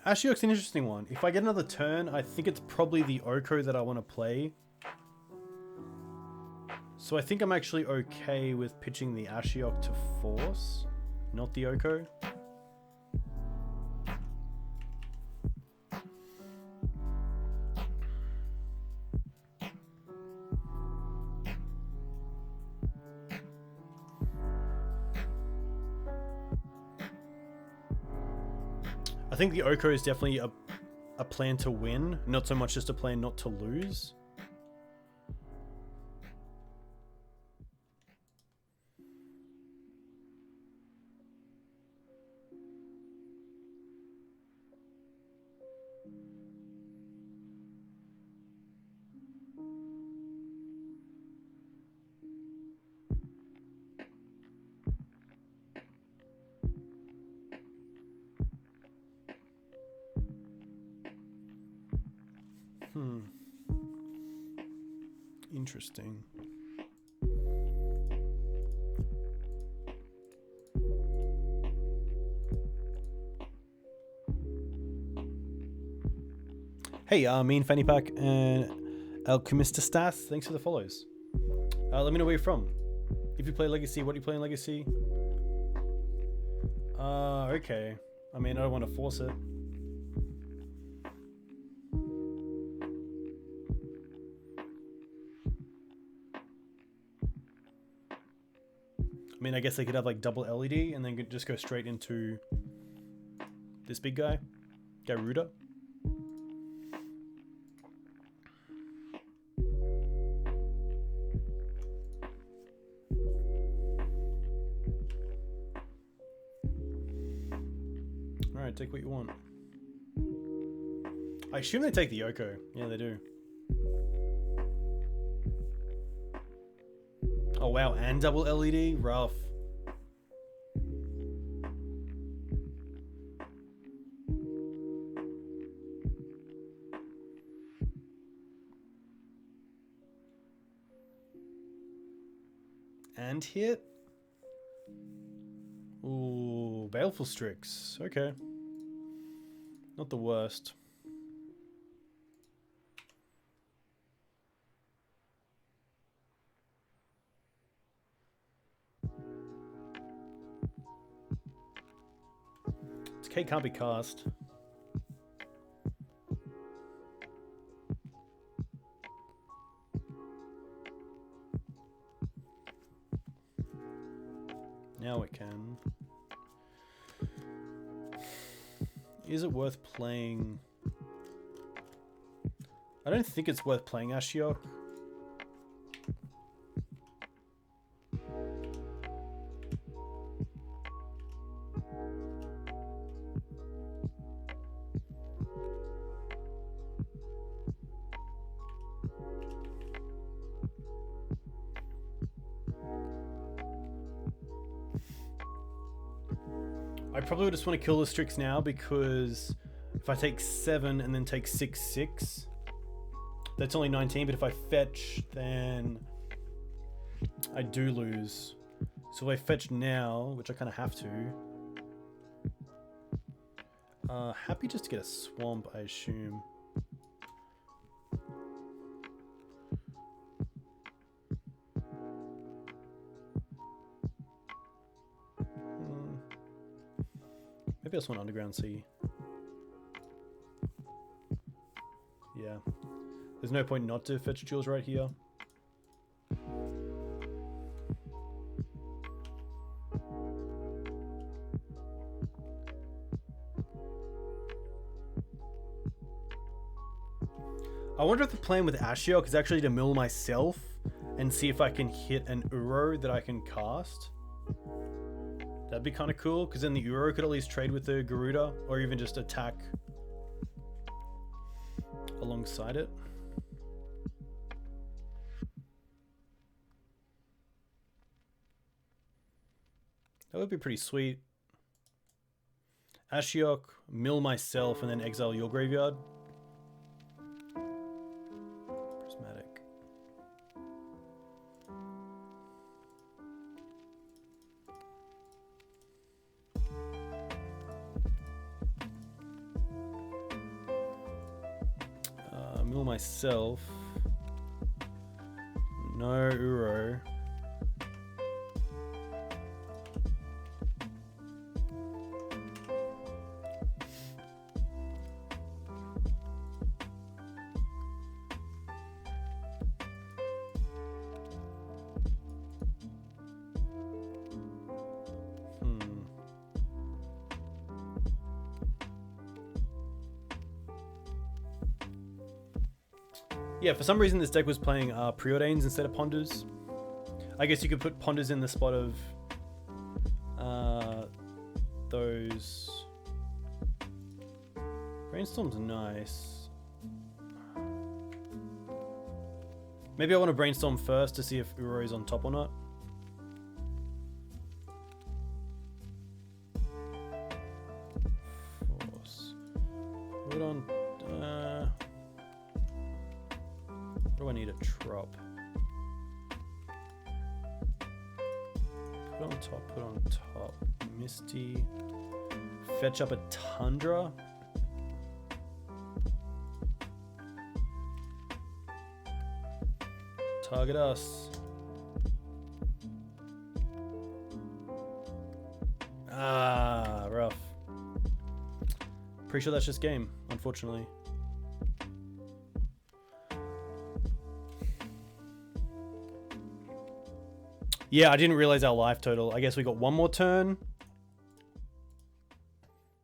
Ashiok's an interesting one. If I get another turn, I think it's probably the Oko that I want to play. So I think I'm actually okay with pitching the Ashiok to Force, not the Oko. I think the Oko is definitely a plan to win, not so much just a plan not to lose. Interesting. Hey, me and Fanny Pack and Alchemista Stas, thanks for the follows. Let me know where you're from. If you play Legacy, what do you play in Legacy? Okay. I mean, I don't want to force it. I mean, I guess they could have like double LED and then just go straight into this big guy, Gyruda. Alright, take what you want. I assume they take the Oko. Yeah, they do. Oh wow, and double LED? Rough. And hit? Ooh, Baleful Strix. Okay. Not the worst. Decay can't be cast. Now it can. Is it worth playing? I don't think it's worth playing Ashiok. I probably would just want to kill the Strix now because if I take 7 and then take 6/6, that's only 19, but if I fetch, then I do lose. So if I fetch now, which I kind of have to, happy just to get a swamp, I assume. Maybe I just want Underground Sea. Yeah. There's no point not to fetch jewels right here. I wonder if the plan with Ashiok is actually to mill myself and see if I can hit an Uro that I can cast. That'd be kind of cool, because then the Uro could at least trade with the Gyruda, or even just attack alongside it. That would be pretty sweet. Ashiok, mill myself, and then exile your graveyard. Prismatic. Mill myself. No Uro. Yeah, for some reason this deck was playing Preordains instead of Ponders. I guess you could put Ponders in the spot of those. Brainstorm's nice. Maybe I want to Brainstorm first to see if Uro is on top or not. Force. Put on... what do I need a trop? Put on top, put on top. Misty. Fetch up a Tundra. Target us. Ah, rough. Pretty sure that's just game, unfortunately. Yeah, I didn't realize our life total. I guess we got one more turn.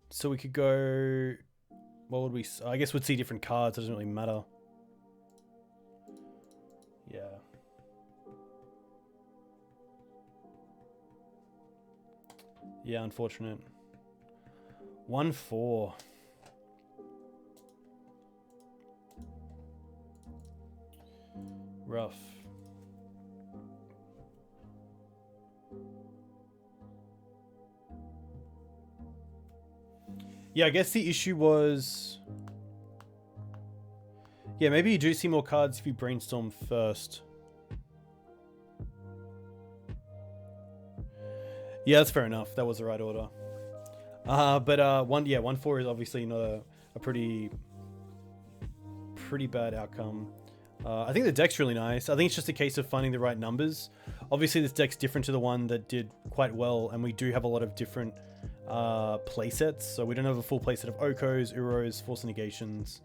So we could go... What would we... I guess we'd see different cards. It doesn't really matter. Yeah. Yeah, unfortunate. 1-4. Rough. Yeah, I guess the issue was... Yeah, maybe you do see more cards if you Brainstorm first. Yeah, that's fair enough. That was the right order. But 1-4 is obviously not a pretty bad outcome. I think the deck's really nice. I think it's just a case of finding the right numbers. Obviously, this deck's different to the one that did quite well, and we do have a lot of different playsets. So we don't have a full playset of Okos, Uros, Force of Negations.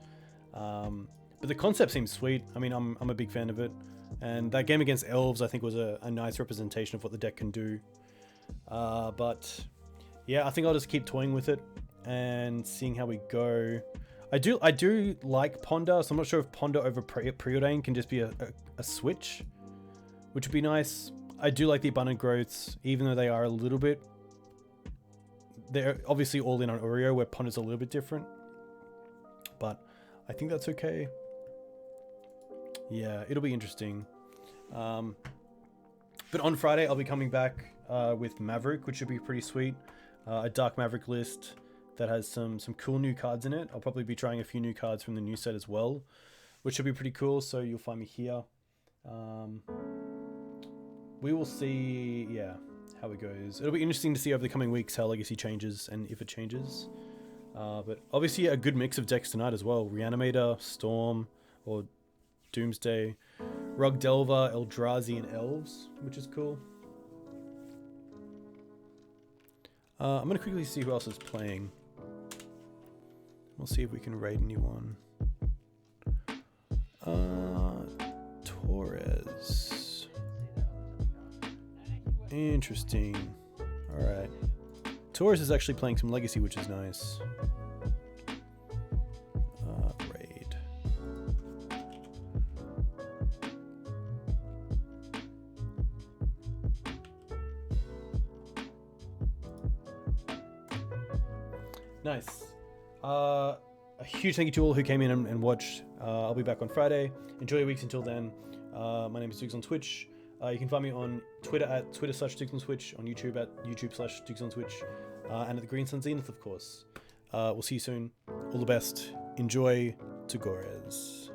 But the concept seems sweet. I mean, I'm a big fan of it. And that game against Elves, I think, was a nice representation of what the deck can do. But yeah, I think I'll just keep toying with it and seeing how we go. I do like Ponder, so I'm not sure if Ponder over Preordain can just be a switch, which would be nice. I do like the Abundant Growths, even though they are a little bit... They're obviously all in on Oreo, where Ponder's a little bit different. But I think that's okay. Yeah, it'll be interesting. But on Friday, I'll be coming back with Maverick, which should be pretty sweet. A Dark Maverick list that has some cool new cards in it. I'll probably be trying a few new cards from the new set as well, which should be pretty cool. So you'll find me here. We will see, yeah, how it goes. It'll be interesting to see over the coming weeks how Legacy changes and if it changes. But obviously a good mix of decks tonight as well. Reanimator, Storm, or Doomsday, Rug Delver, Eldrazi, and Elves, which is cool. I'm going to quickly see who else is playing. We'll see if we can raid anyone. Torres. Interesting. Alright. Torres is actually playing some Legacy, which is nice. Raid. Nice. A huge thank you to all who came in and watched. I'll be back on Friday. Enjoy your weeks until then. My name is Dukes on Twitch. You can find me on Twitter at Twitter/Dukes on Twitch, on YouTube at YouTube/Dukes on Twitch, and at the Green Sun Zenith, of course. We'll see you soon. All the best. Enjoy Tagores.